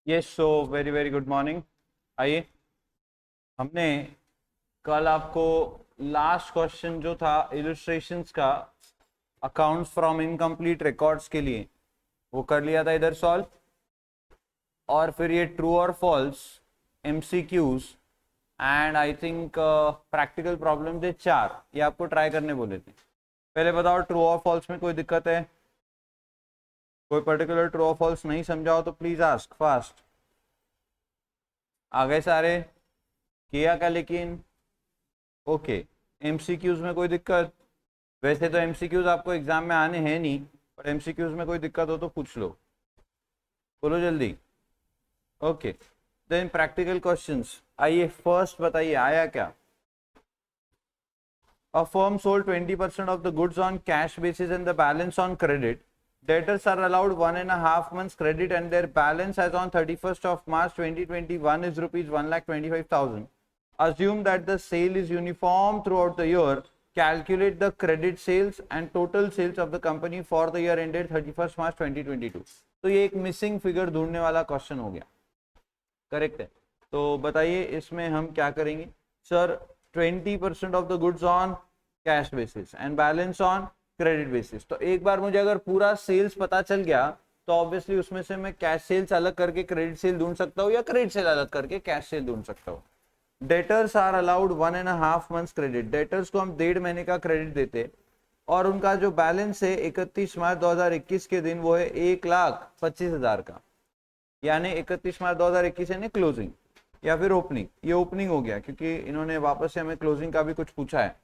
Yes, so very very good morning. आइए, हमने कल आपको लास्ट क्वेश्चन जो था इलस्ट्रेशंस का अकाउंट्स फ्रॉम इनकम्प्लीट रिकॉर्ड्स के लिए वो कर लिया था इधर सॉल्व, और फिर ये ट्रू और false MCQs and I think practical problem थे 4, ये आपको ट्राई करने बोले थे। पहले बताओ, ट्रू और फॉल्स में कोई दिक्कत है? कोई पर्टिकुलर ट्रू और फॉल्स नहीं समझाओ तो प्लीज आस्क फास्ट। आ गए सारे? किया क्या? लेकिन ओके, एमसीक्यूज में कोई दिक्कत? वैसे तो एमसीक्यूज आपको एग्जाम में आने हैं नहीं, पर एमसीक्यूज में कोई दिक्कत हो तो पूछ लो, बोलो जल्दी। Okay, then practical questions. आइए फर्स्ट बताइए, आया क्या? A firm sold 20% of the goods on cash basis and the balance on credit. Debtors are allowed 1.5 months credit and their balance as on 31st of March 2021 is rupees 1,25,000. Assume that the sale is uniform throughout the year. Calculate the credit sales and total sales of the company for the year ended 31st March 2022. तो ये एक missing figure ढूंढने वाला question हो गया, correct है? तो बताइए इसमें हम क्या करेंगे? Sir 20% of the goods on cash basis and balance on credit basis. तो एक बार मुझे अगर पूरा सेल्स पता चल गया तो ऑब्वियसली उसमें से मैं कैश सेल्स अलग करके क्रेडिट सेल ढूंढ सकता हूँ या क्रेडिट सेल अलग करके कैश सेल ढूंढ सकता हूँ। Debtors are allowed 1.5 months credit. Debtors को हम 1.5 महीने का क्रेडिट देते और उनका जो बैलेंस है 31 मार्च 2021 के दिन वो है 1,25,000 का, यानी 31 मार्च 2021 यानी क्लोजिंग या फिर ओपनिंग। ये ओपनिंग हो गया क्योंकि इन्होंने वापस से हमें क्लोजिंग का भी कुछ पूछा है।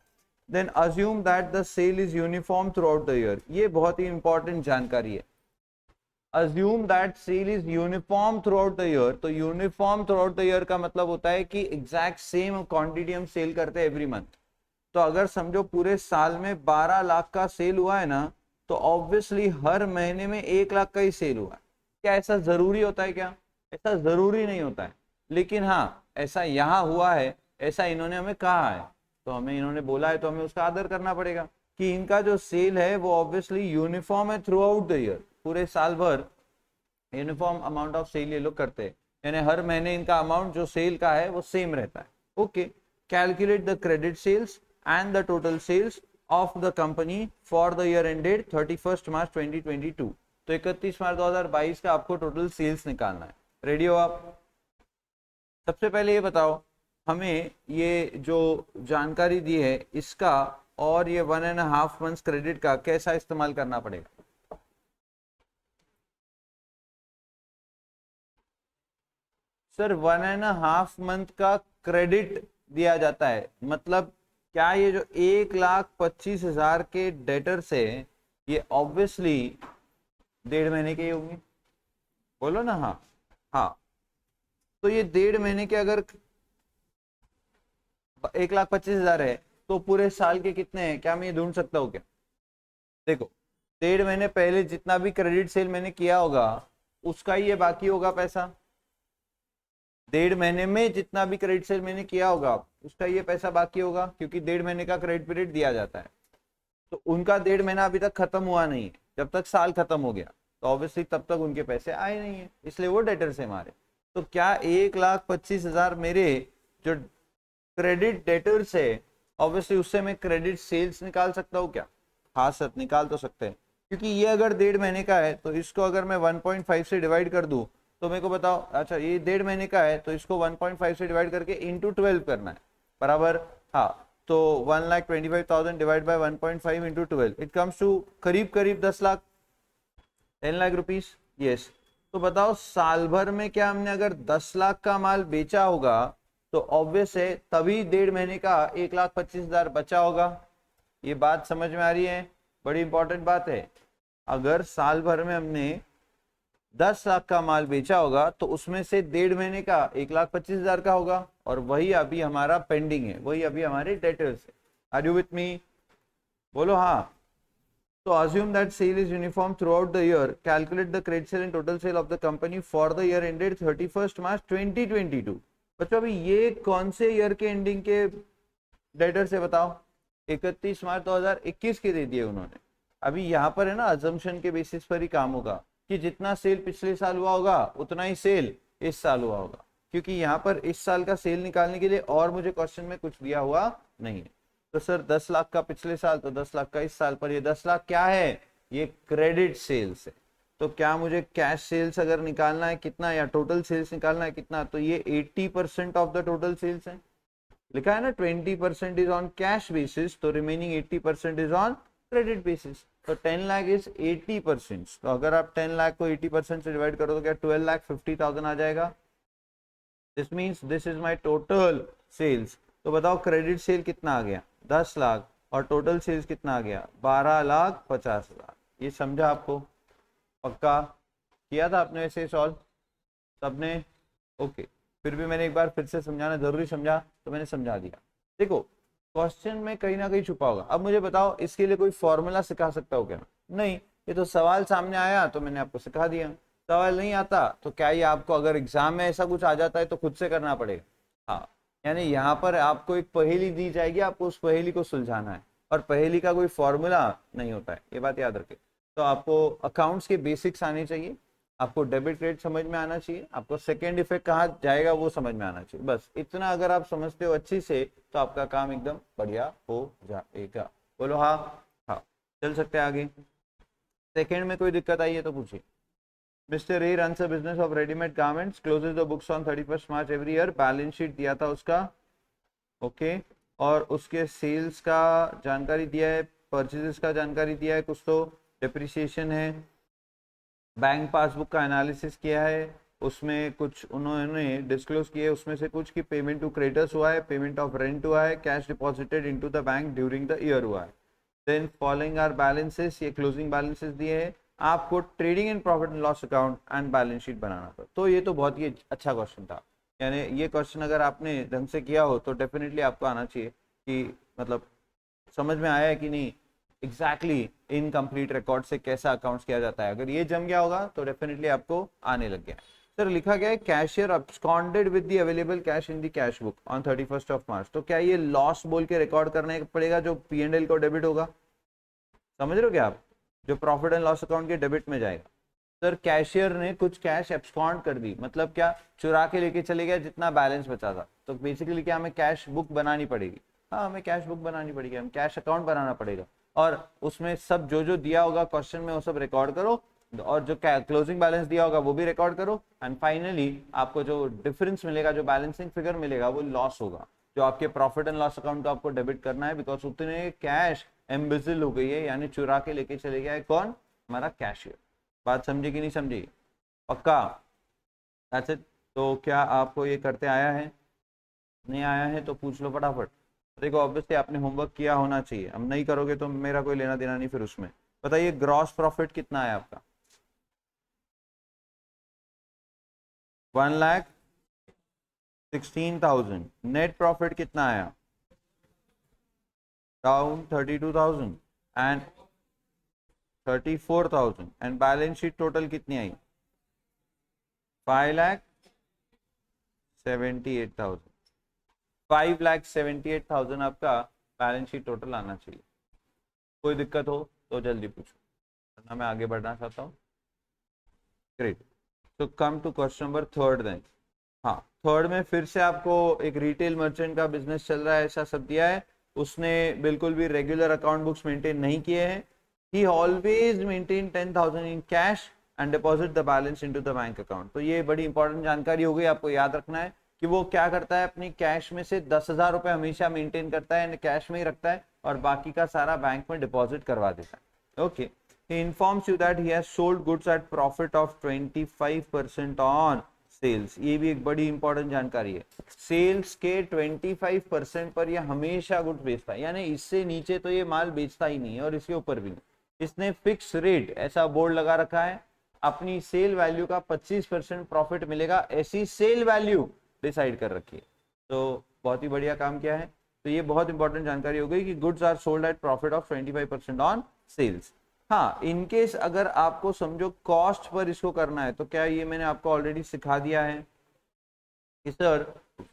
Then assume that the sale is uniform throughout the year. ये बहुत ही इंपॉर्टेंट जानकारी है। Assume that sale is uniform throughout the year. तो uniform throughout the year का मतलब होता है कि एग्जैक्ट सेम क्वांटिटी हम सेल करते हैं एवरी मंथ। तो अगर समझो पूरे साल में 12 लाख का सेल हुआ है ना, तो ऑब्वियसली हर महीने में 1 लाख का ही सेल हुआ है। क्या ऐसा जरूरी होता है? क्या ऐसा जरूरी नहीं होता है, लेकिन हाँ ऐसा यहाँ हुआ है, ऐसा इन्होंने हमें कहा है, तो हमें इन्होंने बोला है तो हमें उसका आदर करना पड़ेगा कि इनका जो सेल है वो ऑब्वियसली यूनिफॉर्म है थ्रू आउट द ईयर। पूरे साल भर यूनिफॉर्म अमाउंट ऑफ सेल ये लोग करते हैं, यानी हर महीने इनका अमाउंट जो सेल का है वो सेम रहता है। Okay, calculate the credit sales and the total sales of the company for the year ended 31st March 2022। तो 31 मार्च 2022 का आपको टोटल सेल्स निकालना है। रेडी हो आप? सबसे पहले ये बताओ हमें ये जो जानकारी दी है इसका और ये 1.5 मंथ्स क्रेडिट का कैसा इस्तेमाल करना पड़ेगा? सर 1.5 मंथ का क्रेडिट दिया जाता है, मतलब क्या ये जो 1,25,000 के डेटर से ये ऑब्वियसली 1.5 महीने के होंगे? बोलो ना। हाँ हाँ, तो ये 1.5 महीने के अगर 1,25,000 है तो पूरे साल के कितने हैं? क्या मैं ये ढूंढ सकता हूँ क्या? देखो 1.5 महीने पहले जितना भी क्रेडिट सेल मैंने किया होगा उसका ही ये बाकी होगा पैसा। 1.5 महीने में जितना भी क्रेडिट सेल मैंने किया होगा उसका ये पैसा बाकी होगा, क्योंकि 1.5 महीने का क्रेडिट पीरियड दिया जाता है। तो उनका 1.5 महीना अभी तक खत्म हुआ नहीं है, जब तक साल खत्म हो गया तो ऑब्वियसली तब तक उनके पैसे आए नहीं है, इसलिए वो डेटर से मारे। तो क्या 1,25,000 मेरे जो क्रेडिट डेटर्स है ऑब्वियसली उससे मैं क्रेडिट सेल्स निकाल सकता हूँ क्या? हाँ सर, निकाल तो सकते हैं, क्योंकि ये अगर 1.5 महीने का है तो इसको अगर मैं 1.5 से डिवाइड कर दूं तो मेरे को बताओ, अच्छा ये 1.5 महीने का है तो इसको 1.5 से डिवाइड करके इंटू 12 करना है, बराबर? हाँ, तो 1,25,000 divide by 1.5 into 12 it comes to करीब करीब 10 लाख, 10 लाख रुपीस। यस, तो बताओ साल भर में क्या हमने अगर 10 लाख का माल बेचा होगा तो ऑब्वियस है तभी 1.5 महीने का 1,25,000 बचा होगा। ये बात समझ में आ रही है? बड़ी इंपॉर्टेंट बात है। अगर साल भर में हमने 10 लाख का माल बेचा होगा तो उसमें से 1.5 महीने का 1,25,000 का होगा, और वही अभी हमारा पेंडिंग है, वही अभी हमारे डेटर्स है। Are you with me? बोलो हाँ। तो assume that sale is uniform throughout the year. Calculate the credit sale and total sale of the company for the year ended 31st March 2022। बच्चों अभी ये कौन से ईयर के एंडिंग के डेटर से बताओ? 31 मार्च 2021 के दे दिए उन्होंने। अभी यहाँ पर है ना अजम्पशन के बेसिस पर ही काम होगा कि जितना सेल पिछले साल हुआ होगा उतना ही सेल इस साल हुआ होगा, क्योंकि यहाँ पर इस साल का सेल निकालने के लिए और मुझे क्वेश्चन में कुछ दिया हुआ नहीं है। तो सर 10 लाख का पिछले साल, तो 10 लाख का इस साल, पर ये 10 लाख क्या है, ये क्रेडिट सेल्स है। तो क्या मुझे कैश सेल्स अगर निकालना है कितना, या टोटल सेल्स निकालना है कितना, तो ये 80% ऑफ द टोटल सेल्स है। लिखा है ना 20% इज ऑन कैश बेसिस, तो remaining 80% is on credit basis. तो 10 लाख इज 80%। तो अगर आप 10 लाख को 80% से डिवाइड करो तो क्या 12,50,000 आ जाएगा। This means this is my total sales. तो बताओ क्रेडिट सेल कितना आ गया 10 लाख, और टोटल सेल्स कितना आ गया 12,50,000। ये समझा आपको, पक्का किया था आपने वैसे सॉल्व सबने, ओके। फिर भी मैंने एक बार फिर से समझाना जरूरी समझा तो मैंने समझा दिया। देखो क्वेश्चन में कहीं ना कहीं छुपा होगा। अब मुझे बताओ इसके लिए कोई फॉर्मूला सिखा सकता हो क्या, नहीं, ये तो सवाल सामने आया तो मैंने आपको सिखा दिया। सवाल नहीं आता तो क्या ये आपको अगर एग्जाम में ऐसा कुछ आ जाता है तो खुद से करना पड़ेगा। हाँ, यानी यहाँ पर आपको एक पहेली दी जाएगी, आपको उस पहेली को सुलझाना है, और पहेली का कोई फॉर्मूला नहीं होता है, ये बात याद रखें। तो आपको अकाउंट्स के बेसिक्स आने चाहिए, आपको डेबिट क्रेडिट समझ में आना चाहिए, आपको सेकेंड इफेक्ट कहाँ जाएगा वो समझ में आना चाहिए। बस इतना अगर आप समझते हो अच्छी से तो आपका काम एकदम बढ़िया हो जाएगा। बोलो हाँ। हाँ, चल सकते हैं आगे। सेकेंड में कोई दिक्कत आई है तो पूछिए। Mister A runs a business of readymade garments, closes the books on 31st March every year. Balance sheet दिया था उसका, ओके, और उसके सेल्स का जानकारी दिया है, परचेजेस का जानकारी दिया है, कुछ तो डिप्रिसिएशन है, बैंक पासबुक का एनालिसिस किया है, उसमें कुछ उन्होंने डिस्क्लोज किए, उसमें से कुछ की पेमेंट टू क्रेडिटर्स हुआ है, पेमेंट ऑफ रेंट हुआ है, cash deposited into the bank during the year हुआ है। देन फॉलोइंग आर बैलेंसेस, ये क्लोजिंग बैलेंसेस दिए हैं। आपको trading and profit and loss account and balance sheet बनाना था। तो ये तो बहुत ही अच्छा क्वेश्चन था, यानी ये क्वेश्चन अगर आपने ढंग से किया हो तो डेफिनेटली आपको आना चाहिए कि मतलब समझ में आया है कि नहीं एग्जैक्टली इनकम्प्लीट रिकॉर्ड से कैसा अकाउंट्स किया जाता है। अगर ये जम गया होगा तो डेफिनेटली आपको आने लग गया। सर लिखा गया है cashier absconded with the available cash in the cash book on 31st of March. तो क्या ये लॉस बोल के रिकॉर्ड करने पड़ेगा जो P&L को डेबिट होगा, समझ रहे हो क्या आप, जो प्रॉफिट एंड लॉस अकाउंट के डेबिट में जाएगा। सर कैशियर ने कुछ कैश एब्सकॉन्ड कर दी, मतलब क्या चुरा के लेके चले गया जितना बैलेंस बचा था। तो बेसिकली क्या हमें कैश बुक बनानी पड़ेगी, हाँ हमें कैश बुक बनानी पड़ेगी, हम कैश अकाउंट बनाना पड़ेगा, और उसमें सब जो जो दिया होगा क्वेश्चन में वो सब रिकॉर्ड करो, और जो क्लोजिंग बैलेंस दिया होगा वो भी रिकॉर्ड करो, एंड फाइनली आपको जो डिफरेंस मिलेगा, जो बैलेंसिंग फिगर मिलेगा वो लॉस होगा, जो आपके प्रॉफिट एंड लॉस अकाउंट को आपको डेबिट करना है, बिकॉज उतने कैश एम्बेजिल हो गई है, यानी चुरा के लेके चले गया है कौन, हमारा कैशियर। बात समझी कि नहीं समझी, पक्का, दैट्स इट। तो क्या आपको ये करते आया है, नहीं आया है तो पूछ लो फटाफट। देखो ऑब्वियसली आपने होमवर्क किया होना चाहिए, अब नहीं करोगे तो मेरा कोई लेना देना नहीं फिर उसमें। बताइए ग्रॉस प्रॉफिट कितना है आपका, 1,16,000। नेट प्रॉफिट कितना आया, down 32,000 and 34,000, and balance sheet total कितनी आई, 5,78,000। 5,78,000 आपका बैलेंस शीट टोटल आना चाहिए। कोई दिक्कत हो तो जल्दी पूछो, वरना मैं आगे बढ़ना चाहता हूँ। ग्रेट, तो come to question number third then. हाँ, थर्ड में फिर से आपको एक रिटेल मर्चेंट का बिजनेस चल रहा है ऐसा सब दिया है, उसने बिल्कुल भी रेगुलर अकाउंट बुक्स मेंटेन नहीं किए हैं। ही always maintain 10,000 in cash and deposit the balance into the bank account. तो ये बड़ी इंपॉर्टेंट जानकारी हो गई, आपको याद रखना है कि वो क्या करता है, अपनी कैश में से 10,000 रुपए हमेशा मेंटेन करता है, कैश में ही रखता है, और बाकी का सारा बैंक में डिपॉजिट करवा देता है। Okay, he informs you that he has sold goods at profit of 25% on sales। ये भी एक बड़ी इंपॉर्टेंट जानकारी है, सेल्स के 25% पर ये हमेशा गुड्स बेचता है, यानी इससे नीचे तो ये माल बेचता ही नहीं है, और इसके ऊपर भी नहीं। इसने फिक्स रेट ऐसा बोर्ड लगा रखा है, अपनी सेल वैल्यू का 25% प्रॉफिट मिलेगा, ऐसी सेल वैल्यू डिसाइड कर रखी है। तो बहुत ही बढ़िया काम किया है। तो ये बहुत इंपॉर्टेंट जानकारी हो गई कि goods are sold at profit of 25% on sales. हाँ, इनकेस अगर आपको समझो कॉस्ट पर इसको करना है तो क्या ये मैंने आपको ऑलरेडी सिखा दिया है कि सर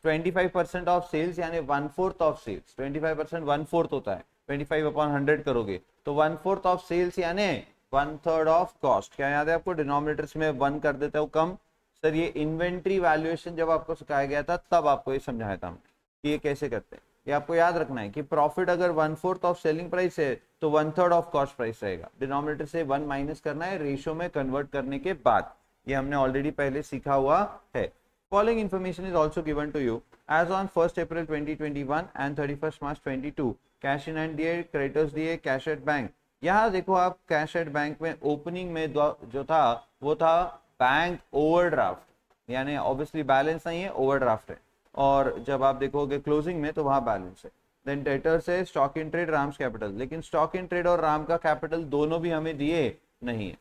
25% ऑफ सेल्स यानी 1/4 ऑफ सेल्स, 25% 1/4 होता है, 25/100 करोगे तो 1/4 ऑफ सेल्स यानी 1/3 ऑफ कॉस्ट। क्या याद है आपको, डिनोमिनेटर्स में 1 कर देते हो कम, सर ये इन्वेंट्री वैल्यूएशन जब आपको सिखाया गया था तब आपको ये समझाया था हमने कि ये कैसे करते हैं। ये आपको याद रखना है कि प्रॉफिट अगर 1/4 ऑफ सेलिंग प्राइस है तो 1/3 ऑफ कॉस्ट प्राइस रहेगा। डिनोमिनेटर से 1 माइनस करना है रेशियो में कन्वर्ट करने के बाद। ये हमने ऑलरेडी पहले सीखा हुआ है। Following information is also given to you as on 1 April 2021 and 31 March 22। Cash in hand दिए, क्रेडिटर्स दिए, कैश एट बैंक। यहाँ देखो आप कैश एट बैंक में ओपनिंग में जो था वो था बैंक ओवरड्राफ्ट, यानी ऑब्वियसली बैलेंस नहीं है, ओवरड्राफ्ट है। और जब आप देखोगे क्लोजिंग में तो वहां बैलेंस है। देन डेटर्स है stock in trade, Ram's capital, लेकिन स्टॉक इन ट्रेड और राम का कैपिटल दोनों भी हमें दिए नहीं है।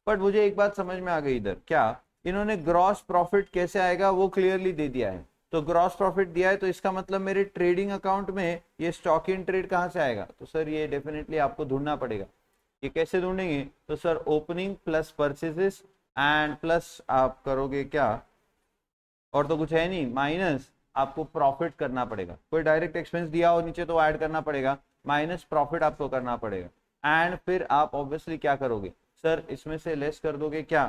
बट मुझे एक बात समझ में आ गई इधर, क्या इन्होंने ग्रॉस प्रॉफिट कैसे आएगा वो क्लियरली दे दिया है। तो ग्रॉस प्रॉफिट दिया है तो इसका मतलब मेरे ट्रेडिंग अकाउंट में ये स्टॉक इन ट्रेड कहाँ से आएगा? तो सर ये डेफिनेटली आपको ढूंढना पड़ेगा। ये कैसे ढूंढेंगे? तो sir opening plus purchases and plus आप करोगे क्या, और तो कुछ है नहीं, माइनस आपको प्रॉफिट करना पड़ेगा। कोई डायरेक्ट एक्सपेंस दिया हो नीचे तो ऐड करना पड़ेगा, माइनस प्रॉफिट आपको करना पड़ेगा। एंड फिर आप ऑब्वियसली क्या करोगे सर, इसमें से लेस कर दोगे क्या,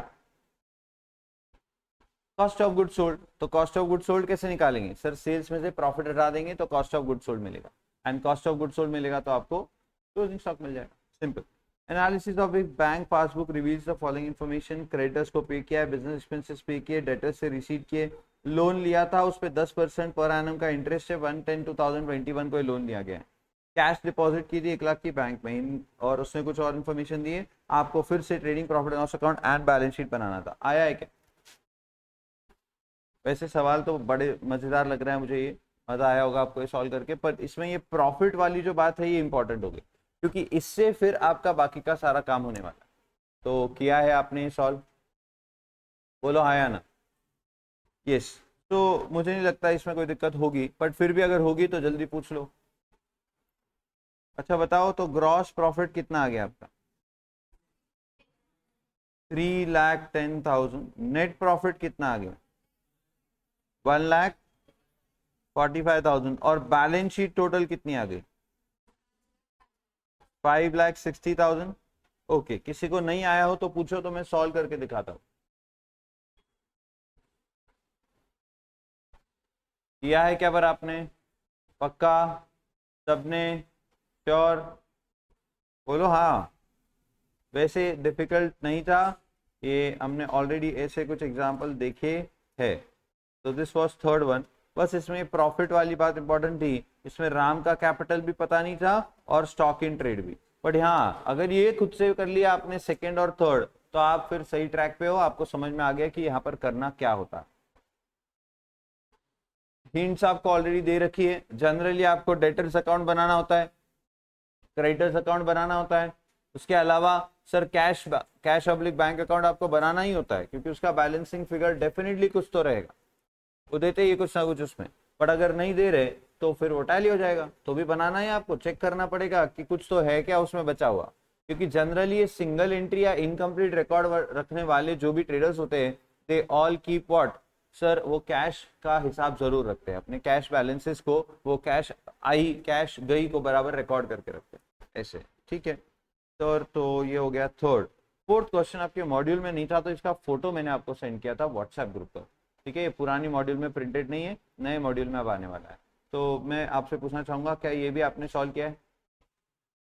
कॉस्ट ऑफ गुड सोल्ड। तो कॉस्ट ऑफ गुड सोल्ड कैसे निकालेंगे सर? सेल्स में से प्रॉफिट हटा देंगे तो कॉस्ट ऑफ गुड सोल्ड मिलेगा, and cost of good sold मिलेगा तो आपको क्लोजिंग स्टॉक मिल जाएगा। सिंपल। एनालिसिस ऑफ एक bank passbook reveals the following information. Creditors को पे किया है, बिजनेस एक्सपेंसेस पे किए, डेटर्स से रिसीव किए, लोन लिया था उस पर 10% पर एनम का इंटरेस्ट है, 1/10/2021 को लोन लिया गया है। कैश डिपॉजिट की थी 1 लाख की बैंक में, और उसने कुछ और इन्फॉर्मेशन दी है आपको। फिर से trading profit and loss account and balance sheet बनाना था। आया है क्या? वैसे सवाल तो बड़े मजेदार लग रहा है मुझे, ये मजा आया होगा आपको ये सॉल्व करके, पर इसमें ये प्रॉफिट वाली जो बात है ये इंपॉर्टेंट होगी, क्योंकि इससे फिर आपका बाकी का सारा काम होने वाला है। तो किया है आपने सॉल्व? बोलो हाँ या ना। यस। तो मुझे नहीं लगता इसमें कोई दिक्कत होगी, बट फिर भी अगर होगी तो जल्दी पूछ लो। अच्छा बताओ, तो ग्रॉस प्रॉफिट कितना आ गया आपका? 3,10,000। नेट प्रॉफिट कितना आ गया? 1,45,000। और बैलेंस शीट टोटल कितनी आ गई? 5,60,000। ओके, किसी को नहीं आया हो तो पूछो तो मैं सॉल्व करके दिखाता हूं। किया है क्या पर आपने? पक्का? सबने? श्योर? बोलो हाँ। वैसे डिफिकल्ट नहीं था ये, हमने ऑलरेडी ऐसे कुछ एग्जाम्पल देखे है। तो दिस वाज थर्ड वन। बस इसमें प्रॉफिट वाली बात इंपॉर्टेंट थी, इसमें राम का कैपिटल भी पता नहीं था और स्टॉक इन ट्रेड भी। बट हाँ, अगर ये खुद से कर लिया आपने सेकंड और थर्ड तो आप फिर सही ट्रैक पे हो, आपको समझ में आ गया कि यहाँ पर करना क्या होता। हिंट्स आपको ऑलरेडी दे रखी है। जनरली आपको डेटर्स अकाउंट बनाना होता है, क्रेडिटर्स अकाउंट बनाना होता है, उसके अलावा sir cash oblique bank account आपको बनाना ही होता है, क्योंकि उसका बैलेंसिंग फिगर डेफिनेटली कुछ तो रहेगा, वो देते ही कुछ ना कुछ उसमें। बट अगर नहीं दे रहे तो फिर वो टैली हो जाएगा, तो भी बनाना है आपको, चेक करना पड़ेगा कि कुछ तो है क्या उसमें बचा हुआ। क्योंकि जनरली ये सिंगल एंट्री या इनकम्प्लीट रिकॉर्ड रखने वाले जो भी ट्रेडर्स होते हैं, they all keep what sir, वो कैश का हिसाब जरूर रखते हैं, अपने कैश बैलेंसेस को, वो कैश आई कैश गई को बराबर रिकॉर्ड करके रखते हैं ऐसे। ठीक है सर, तो ये हो गया थर्ड। फोर्थ क्वेश्चन आपके मॉड्यूल में नहीं था तो इसका फोटो मैंने आपको सेंड किया था व्हाट्सएप ग्रुप पर। ठीक है, ये पुरानी मॉड्यूल में प्रिंटेड नहीं है, नए मॉड्यूल में अब आने वाला है। तो मैं आपसे पूछना चाहूंगा, क्या ये भी आपने सॉल्व किया है?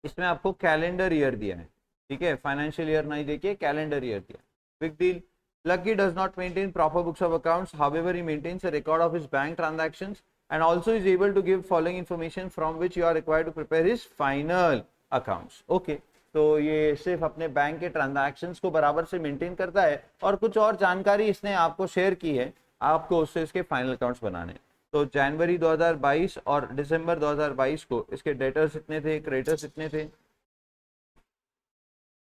इसमें आपको कैलेंडर ईयर दिया है, ठीक है, फाइनेंशियल ईयर नहीं देखिए, कैलेंडर ईयर दिया। Big deal. Lucky does not maintain proper books of accounts. However, he maintains a record of his bank transactions and also is able to give following information from which you are required to prepare his final accounts. Okay. तो ये सिर्फ अपने bank के transactions को बराबर से maintain करता है और कुछ और जानकारी इसने आपको शेयर की है, आपको उससे इसके फाइनल अकाउंट्स बनाने। तो जनवरी 2022 और दिसंबर 2022 को इसके डेटर्स इतने थे, क्रेडिटर्स इतने थे। तो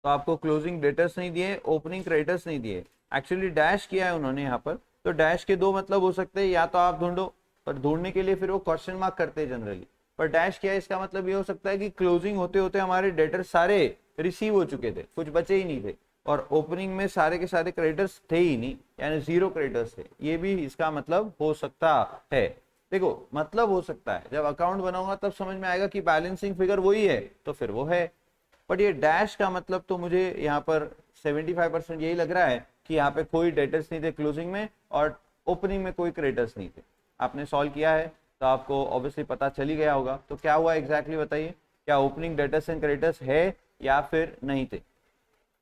आपको क्लोजिंग डेटर्स नहीं दिए, ओपनिंग क्रेडिटर्स नहीं दिए, एक्चुअली डैश किया है उन्होंने यहाँ पर। तो डैश के दो मतलब हो सकते हैं, या तो आप ढूंढो, पर ढूंढने के लिए फिर वो क्वेश्चन मार्क करते हैं जनरली, पर डैश किया है इसका मतलब ये हो सकता है कि क्लोजिंग होते होते हमारे डेटर सारे रिसीव हो चुके थे, कुछ बचे ही नहीं थे, और ओपनिंग में सारे के सारे क्रेडिटर्स थे ही नहीं, यानी 0 क्रेडिटर्स थे। ये भी इसका मतलब हो सकता है। देखो मतलब हो सकता है, जब अकाउंट बनाऊंगा तब समझ में आएगा कि बैलेंसिंग फिगर वही है तो फिर वो है। बट ये डैश का मतलब तो मुझे यहाँ पर 75% यही लग रहा है कि यहाँ पे कोई डेटर्स नहीं थे क्लोजिंग में और ओपनिंग में कोई क्रेडिटर्स नहीं थे। आपने सॉल्व किया है तो आपको ऑब्वियसली पता चल ही गया होगा। तो क्या हुआ एग्जैक्टली बताइए, क्या ओपनिंग डेटर्स एंड क्रेडिटर्स है या फिर नहीं थे?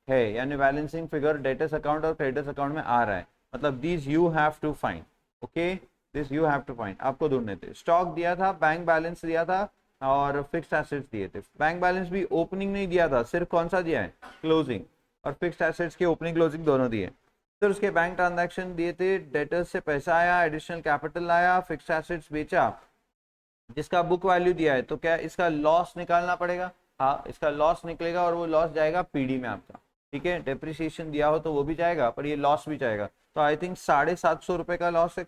है, यानी बैलेंसिंग फिगर डेटर्स अकाउंट और क्रेडिटर्स अकाउंट में आ रहा है, मतलब this you have to find. Okay, this you have to find, आपको ढूंढने थे। स्टॉक दिया था, बैंक बैलेंस दिया था और फिक्स्ड एसेट्स दिए थे। बैंक बैलेंस भी ओपनिंग नहीं दिया था, सिर्फ कौन सा दिया है, क्लोजिंग, और फिक्स्ड एसेट्स के ओपनिंग क्लोजिंग दोनों दिए। फिर उसके बैंक ट्रांजैक्शन दिए थे, डेटर्स से पैसा आया, एडिशनल कैपिटल आया, फिक्स्ड एसेट्स बेचा जिसका बुक वैल्यू दिया है, तो क्या इसका लॉस निकालना पड़ेगा? हाँ, इसका लॉस निकलेगा और वो लॉस जाएगा पीडी में आपका। ठीक है, डेप्रिसिएशन दिया हो तो वो भी जाएगा, पर ये लॉस भी जाएगा, तो आई थिंक 750 रुपए का लॉस है।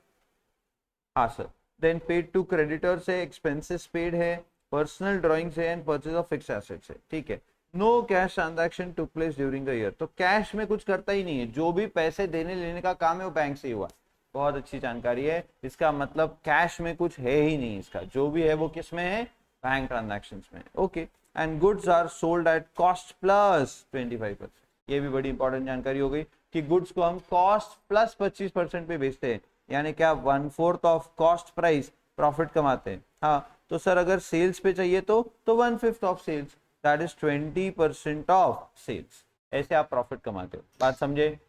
हाँ sir. Then paid to creditors है, एक्सपेंसेस पेड है, पर्सनल ड्रॉइंग्स है and purchase of fixed assets है। ठीक है, no cash transaction took place during the year, तो कैश में कुछ करता ही नहीं है, जो भी पैसे देने लेने का काम है वो बैंक से ही हुआ। बहुत अच्छी जानकारी है, इसका मतलब कैश में कुछ है ही नहीं, इसका जो भी है वो किस में है, बैंक ट्रांजैक्शन में। Okay, and goods are sold at cost plus 25%, ये भी बड़ी इंपॉर्टेंट जानकारी हो गई कि गुड्स को हम कॉस्ट प्लस 25% पे बेचते हैं, यानी क्या 1/4 ऑफ कॉस्ट प्राइस प्रॉफिट कमाते हैं। हाँ, तो सर अगर सेल्स पे चाहिए तो 1/5 of sales, that is 20% of sales, ऐसे आप प्रॉफिट कमाते हो। बात समझे?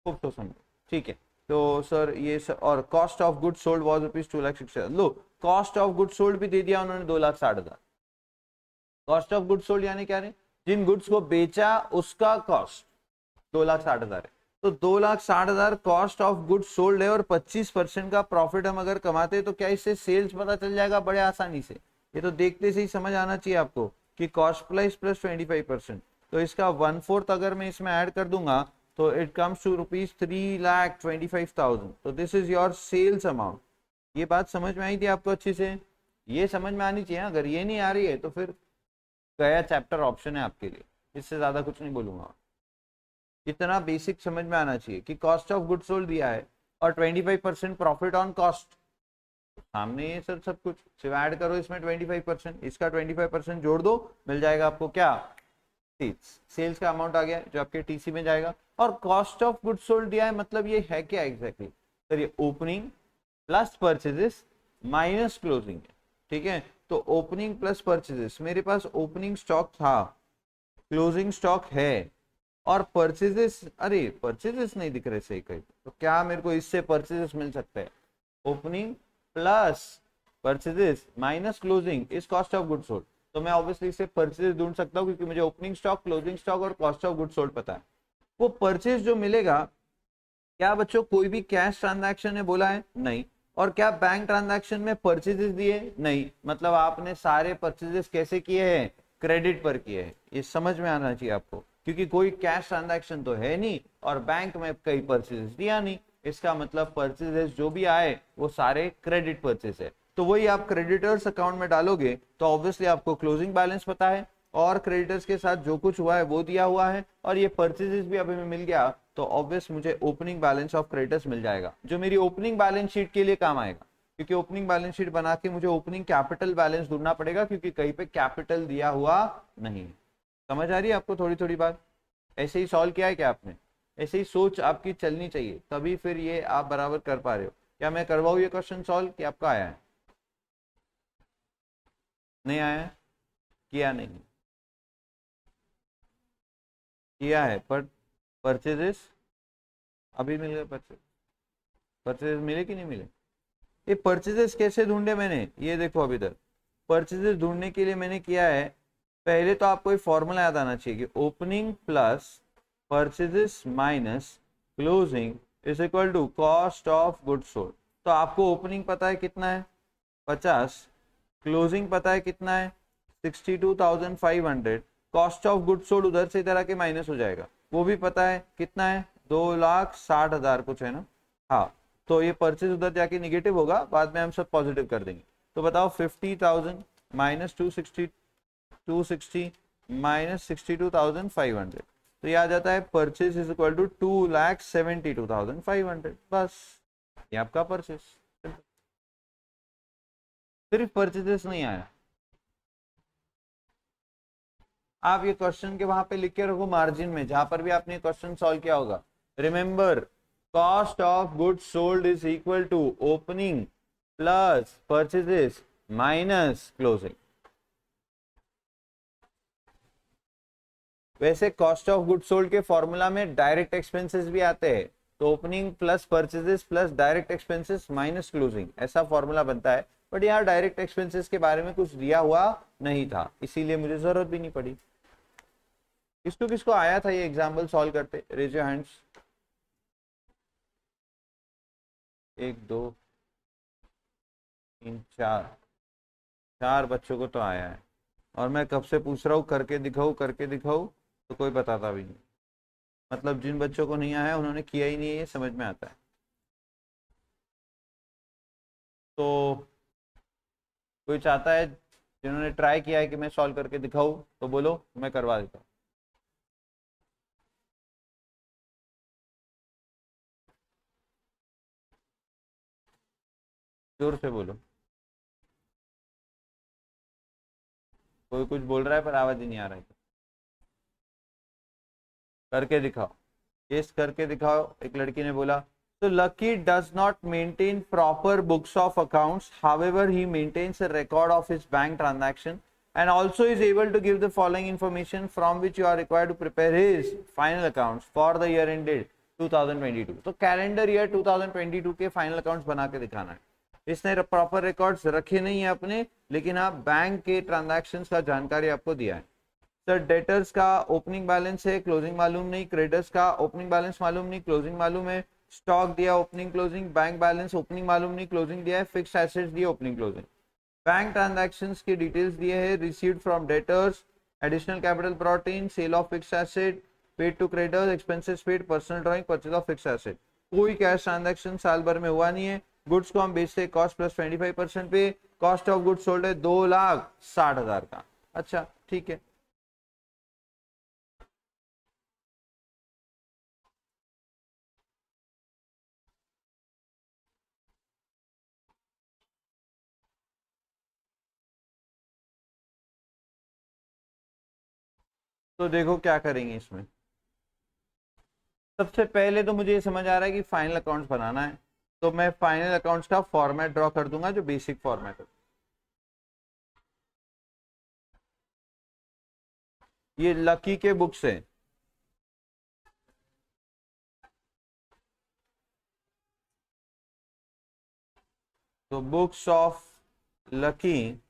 खूब तो समझे। ठीक है, तो सर ये सर, और cost of good sold was ₹2,60,000। Low, cost of good sold भी दे दिया उन्होंने 2,60,000। कॉस्ट ऑफ गुड सोल्ड यानी क्या है, जिन गुड्स को बेचा उसका कॉस्ट 2,60,000 है, तो 2,60,000 कॉस्ट ऑफ गुड्स सोल्ड है और 25% का प्रॉफिट हम अगर कमाते हैं तो क्या इससे सेल्स पता चल जाएगा बड़े आसानी से। ये तो देखते से ही समझ आना चाहिए आपको कि कॉस्ट प्राइस प्लस 25%, तो इसका 1/4 अगर मैं इसमें ऐड कर दूंगा तो इट कम्स टू ₹3,25,000, तो this is your sales amount. ये बात समझ में आई थी आपको अच्छी से? ये समझ में आनी चाहिए, अगर ये नहीं आ रही है तो फिर गया चैप्टर ऑप्शन है आपके लिए, इससे ज्यादा कुछ नहीं बोलूंगा। इतना बेसिक समझ में आना चाहिए कि कॉस्ट ऑफ गुड सोल्ड दिया है और 25% प्रॉफिट ऑन कॉस्ट, सामने ये सब कुछ सिर्फ ऐड करो इसमें 25%, इसका 25% जोड़ दो, मिल जाएगा आपको क्या, सेल्स। सेल्स का अमाउंट आ गया जो आपके टीसी में जाएगा। और कॉस्ट ऑफ गुड सोल्ड दिया है, मतलब ये है क्या एग्जैक्टली सर, ये opening plus purchases minus closing है। ठीक है, तो ओपनिंग प्लस परचेजेस, मेरे पास ओपनिंग स्टॉक था, क्लोजिंग स्टॉक है, और परचेजेस, अरे परचेजेस नहीं दिख रहे सही कहीं, तो क्या मेरे को इससे परचेजेस मिल सकते हैं, opening plus purchases minus closing is cost of good sold, तो मैं ऑब्वियसली इससे परचेजेस ढूंढ सकता हूँ क्योंकि मुझे ओपनिंग स्टॉक, क्लोजिंग स्टॉक और कॉस्ट ऑफ गुड सोल्ड पता है। वो परचेज जो मिलेगा, क्या बच्चों कोई भी कैश ट्रांजैक्शन है बोला है? नहीं। और क्या बैंक ट्रांजैक्शन में परचेजेस दिए? नहीं। मतलब आपने सारे परचेजेस कैसे किए हैं, क्रेडिट पर किए हैं, ये समझ में आना चाहिए आपको, क्योंकि कोई कैश ट्रांजैक्शन तो है नहीं और बैंक में कई परचेजेस दिया नहीं, इसका मतलब परचेजेस जो भी आए वो सारे क्रेडिट परचेज है। तो वही आप क्रेडिटर्स अकाउंट में डालोगे तो ऑब्वियसली आपको क्लोजिंग बैलेंस पता है और क्रेडिटर्स के साथ जो कुछ हुआ है वो दिया हुआ है, और ये परचेजेस भी अभी मिल गया, तो ऑब्वियस मुझे ओपनिंग बैलेंस ऑफ क्रेडिटर्स मिल जाएगा जो मेरी ओपनिंग बैलेंस शीट के लिए काम आएगा, क्योंकि ओपनिंग बैलेंस शीट बना के मुझे ओपनिंग कैपिटल बैलेंस ढूंढना पड़ेगा क्योंकि कहीं पे कैपिटल दिया हुआ नहीं। समझ आ रही है आपको थोड़ी थोड़ी बात? ऐसे ही सॉल्व किया है क्या आपने? ऐसे ही सोच आपकी चलनी चाहिए, तभी फिर ये आप बराबर कर पा रहे हो। क्या मैं करवाऊँ ये क्वेश्चन सॉल्व कि आपका आया है? नहीं आया है? किया नहीं? किया है, पर परचेजेस अभी मिल गए, परचेज, परचेजेस मिले कि नहीं मिले? ये परचेजेस कैसे ढूंढे मैंने, ये देखो अभी तक परचेजेस ढूंढने के लिए मैंने किया है, पहले तो आपको एक फॉर्मूला याद आना चाहिए कि opening plus purchases minus closing is equal to cost of goods sold. तो आपको ओपनिंग पता है कितना है, 50, क्लोजिंग पता है कितना है, 62,500, कॉस्ट ऑफ गुड्स सोल्ड उधर से इधर आके माइनस हो जाएगा, वो भी पता है कितना है, 2,60,000 कुछ है ना। हाँ, तो ये परचेज उधर जाके निगेटिव होगा, बाद में हम सब पॉजिटिव कर देंगे। तो बताओ 50,000 माइनस 260 माइनस 62,500, तो ये आ जाता है परचेज इज इक्वल टू 2,72,500। बस ये आपका परचेज, सिर्फ परचेजेस नहीं आया। आप ये क्वेश्चन के वहां पे लिख के रखो मार्जिन में, जहां पर भी आपने क्वेश्चन सॉल्व किया होगा Remember, cost of goods sold is equal to opening plus purchases minus closing. वैसे कॉस्ट ऑफ गुड सोल्ड के फॉर्मूला में डायरेक्ट एक्सपेंसेस भी आते हैं, तो opening plus purchases plus direct expenses minus closing, ऐसा फॉर्मूला बनता है। बट यहाँ डायरेक्ट एक्सपेंसेस के बारे में कुछ दिया हुआ नहीं था, इसीलिए मुझे जरूरत भी नहीं पड़ी। किसको किसको आया था ये एग्जाम्पल सॉल्व करते, रेज योर हैंड्स। 1 2 3 4, 4 बच्चों को तो आया है, और मैं कब से पूछ रहा हूँ करके दिखाऊं, तो कोई बताता भी नहीं। मतलब जिन बच्चों को नहीं आया उन्होंने किया ही नहीं है, ये समझ में आता है। तो कोई चाहता है, जिन्होंने ट्राई किया है कि मैं सॉल्व करके दिखाऊं, तो बोलो, मैं करवा देता हूँ। जोर से बोलो। कोई कुछ बोल रहा है पर आवाज ही नहीं आ रहा है। करके दिखाओ, केस करके दिखाओ, एक लड़की ने बोला। तो Lucky does not maintain proper books of accounts, however he maintains a record of his bank transaction and also is able to give the following information from which you are required to prepare his final accounts for the year ended 2022। तो calendar year 2022 के final accounts बना के दिखाना है। इसने proper records रखे नहीं है अपने, लेकिन आप बैंक के ट्रांजैक्शंस का जानकारी आपको दिया है। सर डेटर्स का ओपनिंग बैलेंस है, क्लोजिंग मालूम नहीं। क्रेडिटर्स का ओपनिंग बैलेंस मालूम नहीं, क्लोजिंग मालूम है। स्टॉक दिया opening closing, bank balance opening मालूम नहीं, क्लोजिंग दिया है। फिक्स्ड एसेट्स दिए ओपनिंग क्लोजिंग। बैंक ट्रांजैक्शंस की डिटेल्स दिए हैं, received from debtors, additional capital brought in, sale of fixed asset, paid to creditors, expenses paid, personal drawing, purchase of fixed asset. कोई cash transaction साल भर में हुआ नहीं है। गुड्स को हम बेचते कॉस्ट प्लस 25% पे, कॉस्ट ऑफ गुड्स सोल्ड है 2,60,000 का। अच्छा ठीक है। तो देखो क्या करेंगे इसमें। सबसे पहले तो मुझे ये समझ आ रहा है कि फाइनल अकाउंट्स बनाना है, तो मैं फाइनल अकाउंट्स का फॉर्मेट ड्रॉ कर दूंगा, जो बेसिक फॉर्मेट है। ये लकी के बुक्स है। तो books of lucky,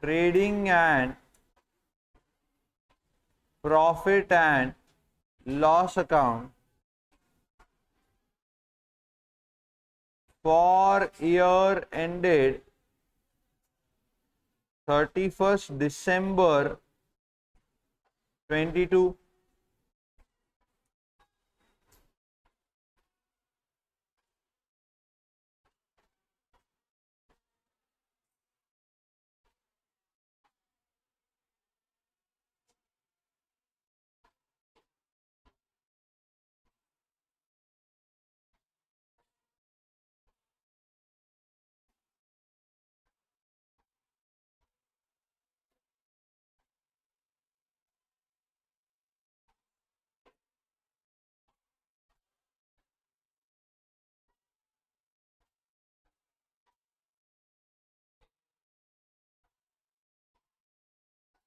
trading and profit and loss account for year ended 31st December 22।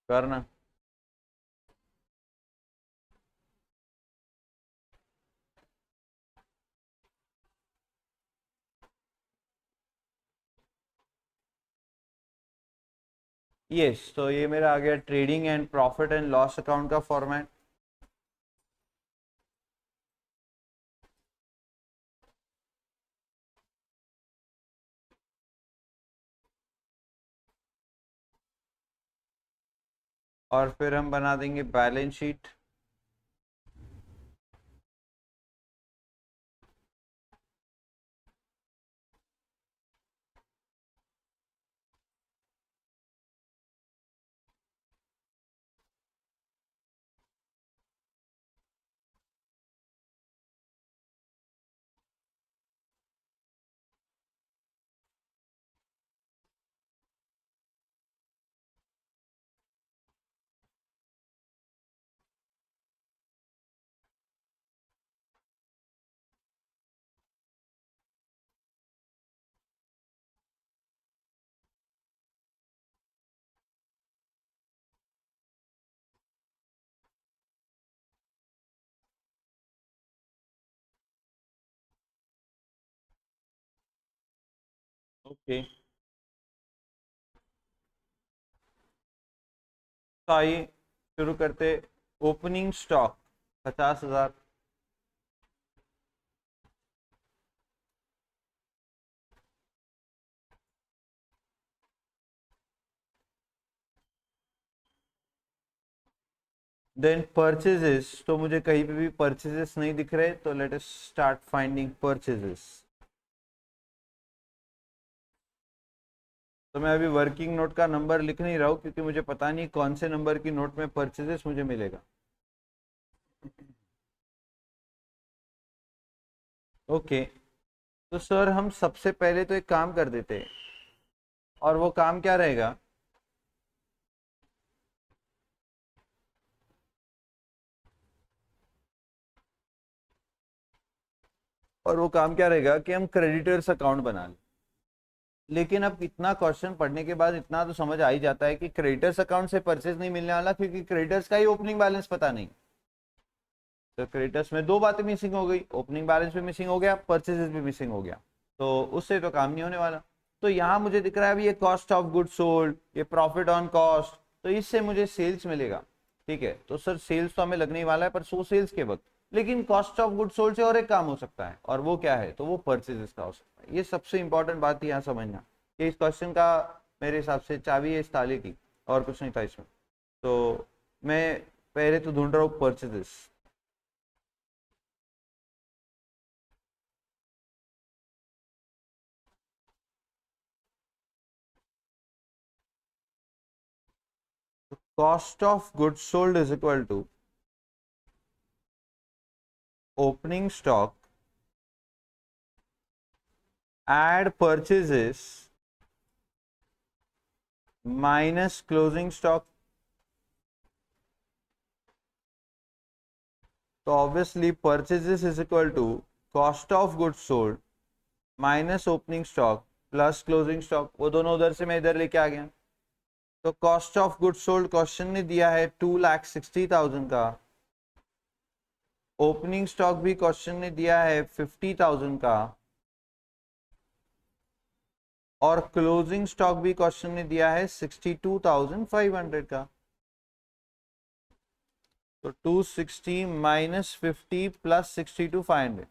करना। यस, तो ये मेरा आ गया trading and profit and loss account का फॉर्मेट। और फिर हम बना देंगे बैलेंस शीट। ओके, तो आइए शुरू करते। ओपनिंग स्टॉक 50,000, देन परचेजेस, तो मुझे कहीं पे भी परचेजेस नहीं दिख रहे, तो let us start finding purchases. तो मैं अभी वर्किंग नोट का नंबर लिख नहीं रहा हूँ क्योंकि मुझे पता नहीं कौन से नंबर की नोट में परचेजेस मुझे मिलेगा। ओके, तो सर हम सबसे पहले तो एक काम कर देते हैं, और वो काम क्या रहेगा? और वो काम क्या रहेगा कि हम क्रेडिटर्स अकाउंट बना लें। लेकिन अब इतना क्वेश्चन पढ़ने के बाद इतना तो समझ आ ही जाता है कि क्रेडिटर्स अकाउंट से परचेज नहीं मिलने वाला, क्योंकि क्रेडिटर्स का ही ओपनिंग बैलेंस पता नहीं। तो क्रेडिटर्स में दो बातें मिसिंग हो गई, ओपनिंग बैलेंस भी मिसिंग हो गया, परचेजेस भी मिसिंग हो गया, तो उससे तो काम नहीं होने वाला। तो यहाँ मुझे दिख रहा है अभी ये कॉस्ट ऑफ गुड सोल्ड, ये प्रॉफिट ऑन कॉस्ट, तो इससे मुझे सेल्स मिलेगा। ठीक है, तो सर सेल्स तो हमें लगने ही वाला है, पर सो सेल्स के वक्त। लेकिन कॉस्ट ऑफ गुड सोल्ड से और एक काम हो सकता है, और वो क्या है? तो वो परचेजेस का हो सकता है। ये सबसे इंपॉर्टेंट बात यहाँ समझना कि इस क्वेश्चन का मेरे हिसाब से चाबी है इस ताले की, और कुछ नहीं था इसमें। तो मैं पहले तो ढूंढ रहा हूँ purchases. Cost of goods sold is equal to opening stock add purchases minus closing stock। तो obviously purchases is equal to cost of goods sold minus opening stock plus closing stock. वो दोनों उधर से मैं इधर लेके आ गया। तो cost of goods sold question ने दिया है 2,60,000 का, ओपनिंग स्टॉक भी क्वेश्चन ने दिया है 50,000 का, और क्लोजिंग स्टॉक भी क्वेश्चन ने दिया है 62,500 का। तो 260 माइनस 50 प्लस 62,500,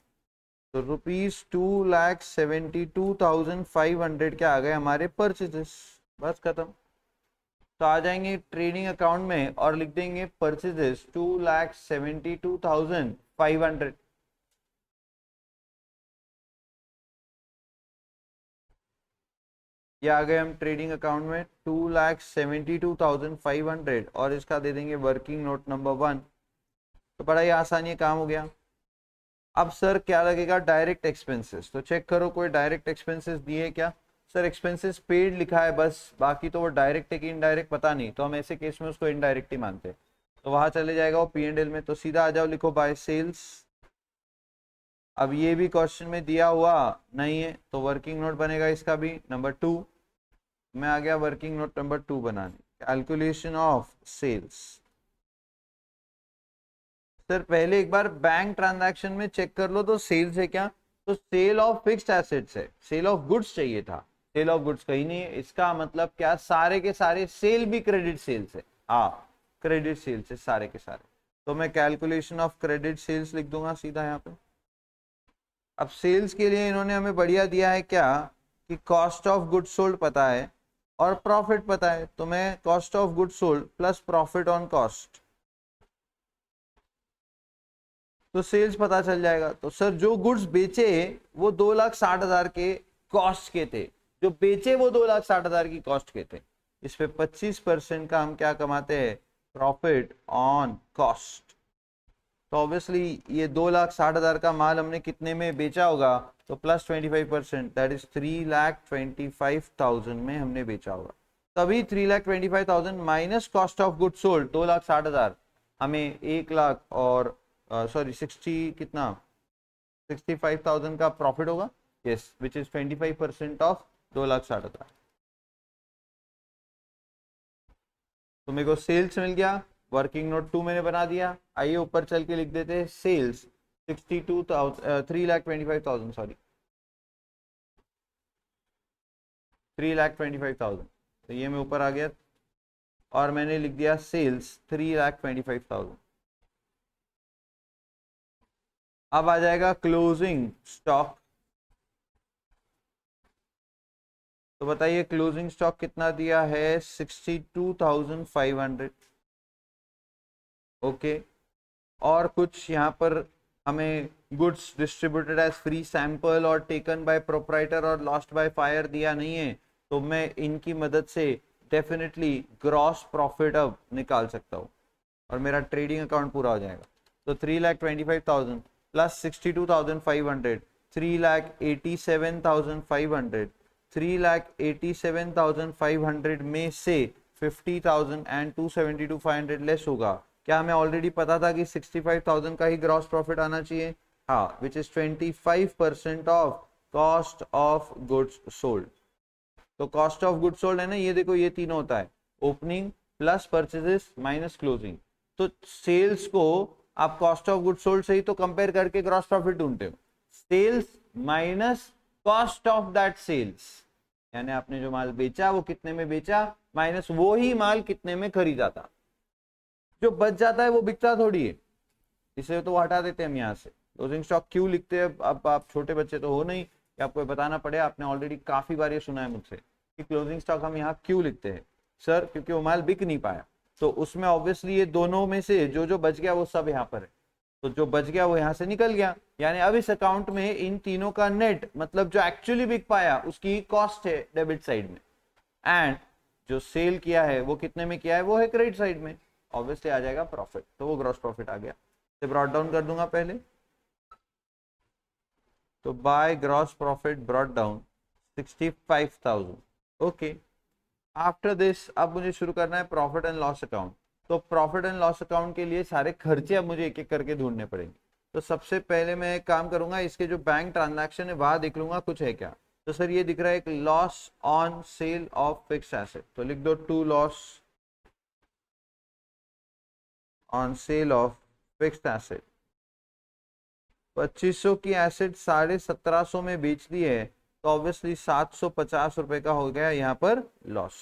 तो ₹2,72,500 के आ गए हमारे परचेजेस। बस खत्म। तो आ जाएंगे ट्रेडिंग अकाउंट में और लिख देंगे परचेजेस 2,72,500। ये आ गए हम ट्रेडिंग अकाउंट में 2,72,500, और इसका दे देंगे वर्किंग नोट नंबर 1। तो बड़ा ही आसानी काम हो गया। अब सर क्या लगेगा? Direct expenses. तो चेक करो कोई डायरेक्ट एक्सपेंसेस दिए क्या? सर एक्सपेंसेस पेड लिखा है बस, बाकी तो वो डायरेक्ट है कि इनडायरेक्ट पता नहीं, तो हम ऐसे केस में उसको इनडायरेक्ट ही मानते हैं। तो वहां चले जाएगा वो P&L में। तो सीधा आ जाओ, लिखो बाय सेल्स। अब ये भी क्वेश्चन में दिया हुआ नहीं है, तो वर्किंग नोट बनेगा इसका भी नंबर 2। मैं आ गया वर्किंग नोट नंबर 2 बनाने, कैलकुलेशन ऑफ सेल्स। सर पहले एक बार बैंक ट्रांजैक्शन में चेक कर लो तो सेल्स है क्या? तो सेल ऑफ फिक्स्ड एसेट्स है, सेल ऑफ गुड्स चाहिए था, सेल ऑफ गुड्स कहीं नहीं है। इसका मतलब क्या? सारे के सारे सेल भी क्रेडिट सेल्स है। हाँ, क्रेडिट सेल्स है सारे के सारे। तो मैं कैलकुलेशन ऑफ क्रेडिट सेल्स लिख दूंगा सीधा यहाँ पे। अब सेल्स के लिए इन्होंने हमें बढ़िया दिया है क्या कि कॉस्ट ऑफ गुड्स सोल्ड पता है और प्रॉफिट पता है, तो मैं cost of goods sold plus profit on cost, तो सेल्स पता चल जाएगा। तो सर जो गुड्स बेचे वो 2,60,000 के कॉस्ट के थे, जो बेचे वो 2,60,000 की कॉस्ट के थे। इस पे 25% का हम क्या कमाते हैं? Profit on cost. तो ऑब्वियसली ये 2,60,000 का माल हमने कितने में बेचा होगा? तो प्लस 25%, दैट इज 3,25,000 में हमने बेचा होगा। तभी 3,25,000 minus cost of good sold 2,60,000, हमें 1,00,000 और सॉरी 60 कितना 65,000 का प्रॉफिट होगा। Yes, which is 25% of 2,60,000। तो मेरे को सेल्स मिल गया, वर्किंग नोट 2 मैंने बना दिया। आइए ऊपर चल के लिख देते हैं सेल्स 62,000 3,25,000 सॉरी। 3,25,000, तो ये मैं ऊपर आ गया और मैंने लिख दिया सेल्स 3,25,000। अब आ जाएगा क्लोजिंग स्टॉक। तो बताइए क्लोजिंग स्टॉक कितना दिया है, 62,500। ओके, और कुछ यहाँ पर हमें goods distributed as free sample और टेकन बाय प्रोप्राइटर और लॉस्ट बाय फायर दिया नहीं है, तो मैं इनकी मदद से डेफिनेटली ग्रॉस प्रॉफिट अब निकाल सकता हूँ और मेरा ट्रेडिंग अकाउंट पूरा हो जाएगा। तो 3,25,000 प्लस 62,500, 3,87,500, 3,87,500 में से 50,000 एंड 272,500 लेस होगा। क्या हमें ऑलरेडी पता था कि 65,000 का ही ग्रॉस प्रॉफिट आना चाहिए? हाँ, which is 25% of cost of goods sold. तो कॉस्ट ऑफ गुड्स सोल्ड है ना, ये देखो ये तीनों होता है, opening plus purchases minus closing. तो सेल्स को आप कॉस्ट ऑफ गुड्स सोल्ड से ही तो कंपेयर करके ग्रॉस प्रॉफिट ढूंढते हो। Sales minus cost of that sales, यानी आपने जो माल बेचा वो कितने में बेचा माइनस वो ही माल कितने में खरीदा था। जो बच जाता है वो बिकता थोड़ी है, इसे तो हटा देते हैं हम यहाँ से। क्लोजिंग स्टॉक क्यों लिखते हैं? अब आप छोटे बच्चे तो हो नहीं कि आपको बताना पड़े, आपने ऑलरेडी काफी बार ये सुना है मुझसे कि क्लोजिंग स्टॉक हम यहाँ क्यों लिखते हैं। सर क्योंकि वो माल बिक नहीं पाया, तो उसमें ऑब्वियसली ये दोनों में से जो जो बच गया वो सब यहाँ पर है, तो जो बच गया वो यहाँ से निकल गया। यानी अब इस अकाउंट में इन तीनों का नेट मतलब जो एक्चुअली बिक पाया उसकी कॉस्ट है डेबिट साइड में, एंड जो सेल किया है वो कितने में किया है वो है क्रेडिट साइड में, ऑब्वियसली आ जाएगा प्रॉफिट, तो वो ग्रॉस प्रॉफिट आ गया। तो ब्रॉट डाउन कर दूंगा पहले, तो by gross profit brought down 65,000। Okay, after this अब मुझे शुरू करना है प्रॉफिट एंड लॉस अकाउंट। तो प्रॉफिट एंड लॉस अकाउंट के लिए सारे खर्चे अब मुझे एक एक करके ढूंढने पड़ेंगे। तो सबसे पहले मैं एक काम करूंगा, इसके जो बैंक ट्रांजैक्शन है वहां देख लूंगा कुछ है क्या। तो सर ये दिख रहा है एक loss on sale of fixed asset, तो लिख दो to loss on sale of fixed asset. 2500 की एसेट 1750 में बेच दी है, तो ऑब्वियसली 750 रुपए का हो गया यहाँ पर लॉस।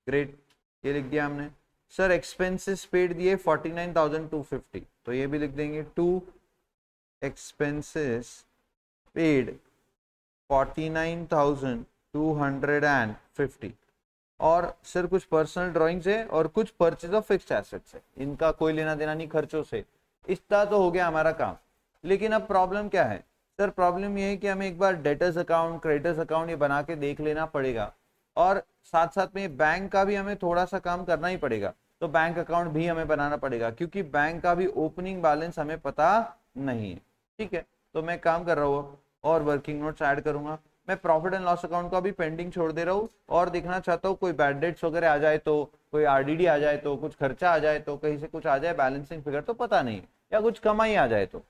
ग्रेट, ये लिख दिया हमने। सर एक्सपेंसेस पेड दिए 49,250, तो ये भी लिख देंगे टू एक्सपेंसेस पेड 49,250। और सर कुछ पर्सनल ड्राइंग्स है और कुछ परचेज ऑफ फिक्स्ड एसेट्स है, इनका कोई लेना देना नहीं खर्चों से। इतना तो हो गया हमारा काम। लेकिन अब प्रॉब्लम क्या है? सर प्रॉब्लम ये है कि हमें एक बार डेटर्स अकाउंट क्रेडिटर्स अकाउंट ये बना के देख लेना पड़ेगा, और साथ साथ में बैंक का भी हमें थोड़ा सा काम करना ही पड़ेगा। तो बैंक अकाउंट भी हमें बनाना पड़ेगा, क्योंकि बैंक का भी ओपनिंग बैलेंस हमें पता नहीं है। ठीक है, तो मैं काम कर रहा हूँ और वर्किंग नोट्स ऐड करूंगा। मैं प्रॉफिट एंड लॉस अकाउंट का भी पेंडिंग छोड़ दे रहा हूँ और देखना चाहता हूँ कोई बैड डेट्स वगैरह आ जाए, तो कोई आरडीडी आ जाए, तो कुछ खर्चा आ जाए, तो कहीं से कुछ आ जाए बैलेंसिंग फिगर तो पता नहीं, या कुछ कमाई आ जाए तो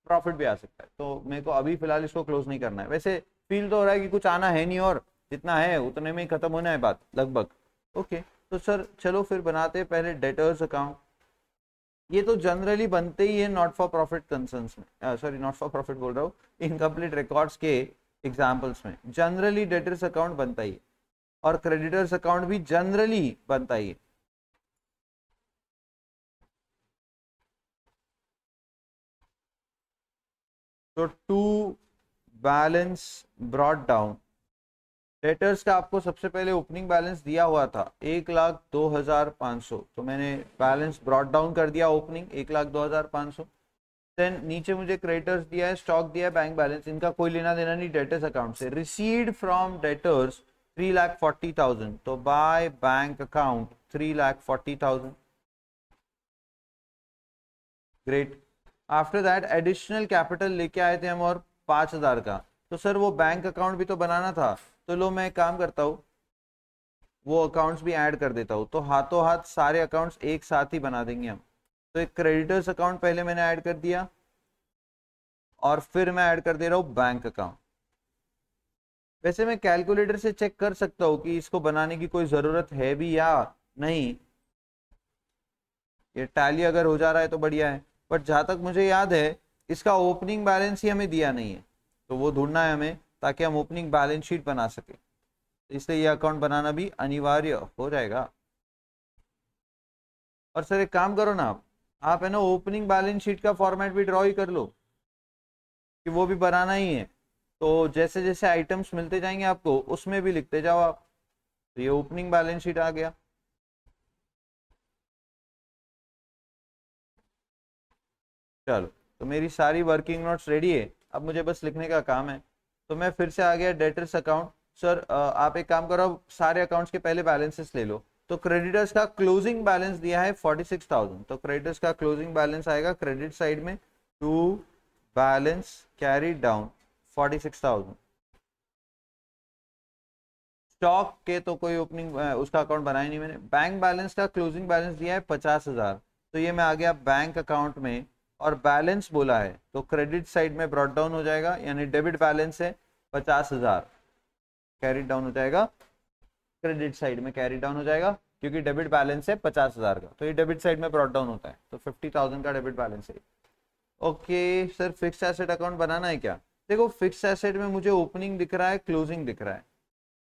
प्रॉफिट भी आ सकता है। तो मेरे को अभी फिलहाल इसको क्लोज नहीं करना है। वैसे फील तो हो रहा है कि कुछ आना है नहीं, और जितना है उतने में ही खत्म होना है बात लगभग। ओके, तो सर चलो फिर बनाते हैं पहले डेटर्स अकाउंट। ये तो जनरली बनते ही है नॉट फॉर प्रॉफिट कंसर्न्स में, सॉरी नॉट फॉर प्रॉफिट बोल रहा हूँ, इनकम्प्लीट रिकॉर्ड्स के एग्जाम्पल्स में जनरली डेटर्स अकाउंट बनता ही है, और क्रेडिटर्स अकाउंट भी जनरली बनता ही है। तो to balance brought down, debtors का आपको सबसे पहले ओपनिंग बैलेंस दिया हुआ था 1,02,500, तो मैंने बैलेंस ब्रॉट डाउन कर दिया ओपनिंग 1,02,500। देन नीचे मुझे क्रेडिटर्स दिया है, स्टॉक दिया है, बैंक बैलेंस, इनका कोई लेना देना नहीं डेटर्स अकाउंट से। रिसीव्ड फ्रॉम डेटर्स 3,40,000, तो by bank account 3,40,000। Great, after that additional capital लेके आए थे हम और 5,000 का, तो सर वो बैंक अकाउंट भी तो बनाना था, तो लो मैं काम करता हूँ वो अकाउंट्स भी ऐड कर देता हूँ, तो हाथों हाथ सारे अकाउंट्स एक साथ ही बना देंगे हम। तो एक क्रेडिटर्स अकाउंट पहले मैंने ऐड कर दिया, और फिर मैं ऐड कर दे रहा हूँ बैंक अकाउंट। वैसे मैं कैलकुलेटर से चेक कर सकता हूँ कि इसको बनाने की कोई जरूरत है भी या नहीं, ये टैली अगर हो जा रहा है तो बढ़िया है, बट जहां तक मुझे याद है इसका ओपनिंग बैलेंस ही हमें दिया नहीं है, तो वो ढूंढना है हमें ताकि हम ओपनिंग बैलेंस शीट बना सके। इसलिए ये अकाउंट बनाना भी अनिवार्य हो जाएगा। और सर एक काम करो ना, आप है ना ओपनिंग बैलेंस शीट का फॉर्मेट भी ड्रॉ ही कर लो, कि वो भी बनाना ही है। तो जैसे जैसे आइटम्स मिलते जाएंगे आपको उसमें भी लिखते जाओ आप। तो ये ओपनिंग बैलेंस शीट आ गया। चलो, तो मेरी सारी वर्किंग नोट्स रेडी है, अब मुझे बस लिखने का काम है। तो मैं फिर से आ गया डेटर्स अकाउंट। सर आप एक काम करो, सारे अकाउंट्स के पहले बैलेंसेस ले लो। तो क्रेडिटर्स का क्लोजिंग बैलेंस दिया है 46,000, तो क्रेडिटर्स का क्लोजिंग बैलेंस आएगा क्रेडिट साइड में, to balance carry down 46,000। Stock के तो कोई ओपनिंग उसका अकाउंट बनाया नहीं मैंने। बैंक बैलेंस का क्लोजिंग बैलेंस दिया है 50,000, तो ये मैं आ गया बैंक अकाउंट में, और बैलेंस बोला है तो क्रेडिट साइड में ब्रॉट डाउन हो जाएगा, यानी डेबिट बैलेंस है 50,000, कैरी डाउन हो जाएगा क्रेडिट साइड में, कैरी डाउन हो जाएगा क्योंकि डेबिट बैलेंस है 50,000 का, तो ये डेबिट साइड में ब्रॉट डाउन होता है, तो 50,000 का डेबिट बैलेंस है। Okay sir, fix asset account बनाना है क्या? देखो फिक्स एसेट में मुझे ओपनिंग दिख रहा है, क्लोजिंग दिख रहा है।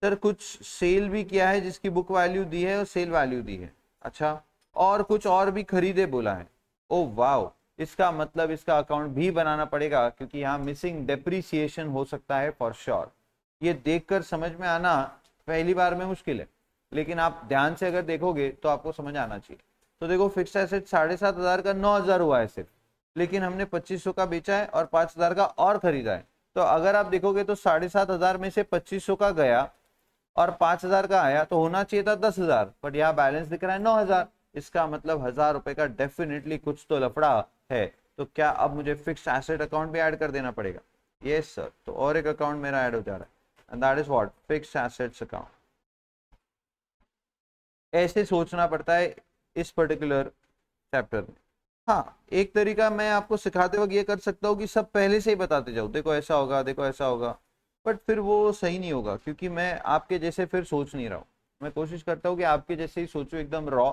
सर कुछ सेल भी किया है जिसकी बुक वैल्यू दी है और सेल वैल्यू दी है, अच्छा, और कुछ और भी खरीदे बोला है। ओ वाओ, इसका मतलब इसका अकाउंट भी बनाना पड़ेगा, क्योंकि यहाँ मिसिंग डेप्रिसिएशन हो सकता है फॉर श्योर। ये देखकर समझ में आना पहली बार में मुश्किल है, लेकिन आप ध्यान से अगर देखोगे तो आपको समझ आना चाहिए। तो देखो फिक्स एसेट 7,500 का 9,000 हुआ है सिर्फ, लेकिन हमने 2,500 का बेचा है और 5,000 का और खरीदा है। तो अगर आप देखोगे तो 7,500 में से 2,500 का गया और 5,000 का आया, तो होना चाहिए था 10,000, बट यहाँ बैलेंस दिख रहा है 9,000। इसका मतलब 1,000 रुपए का डेफिनेटली कुछ तो लफड़ा है। तो क्या अब मुझे फिक्स एसेट अकाउंट भी ऐड कर देना पड़ेगा? यस सर, तो और एक अकाउंट मेरा ऐड हो जा रहा है, and that is what, fix assets account. ऐसे सोचना पड़ता है इस पर्टिकुलर चैप्टर में। हाँ, एक तरीका मैं आपको सिखाते वक्त ये कर सकता हूँ कि सब पहले से ही बताते जाओ, देखो ऐसा होगा, देखो ऐसा होगा, बट फिर वो सही नहीं होगा, क्योंकि मैं आपके जैसे फिर सोच नहीं रहा हूँ। मैं कोशिश करता हूँ कि आपके जैसे ही सोचो, एकदम रॉ,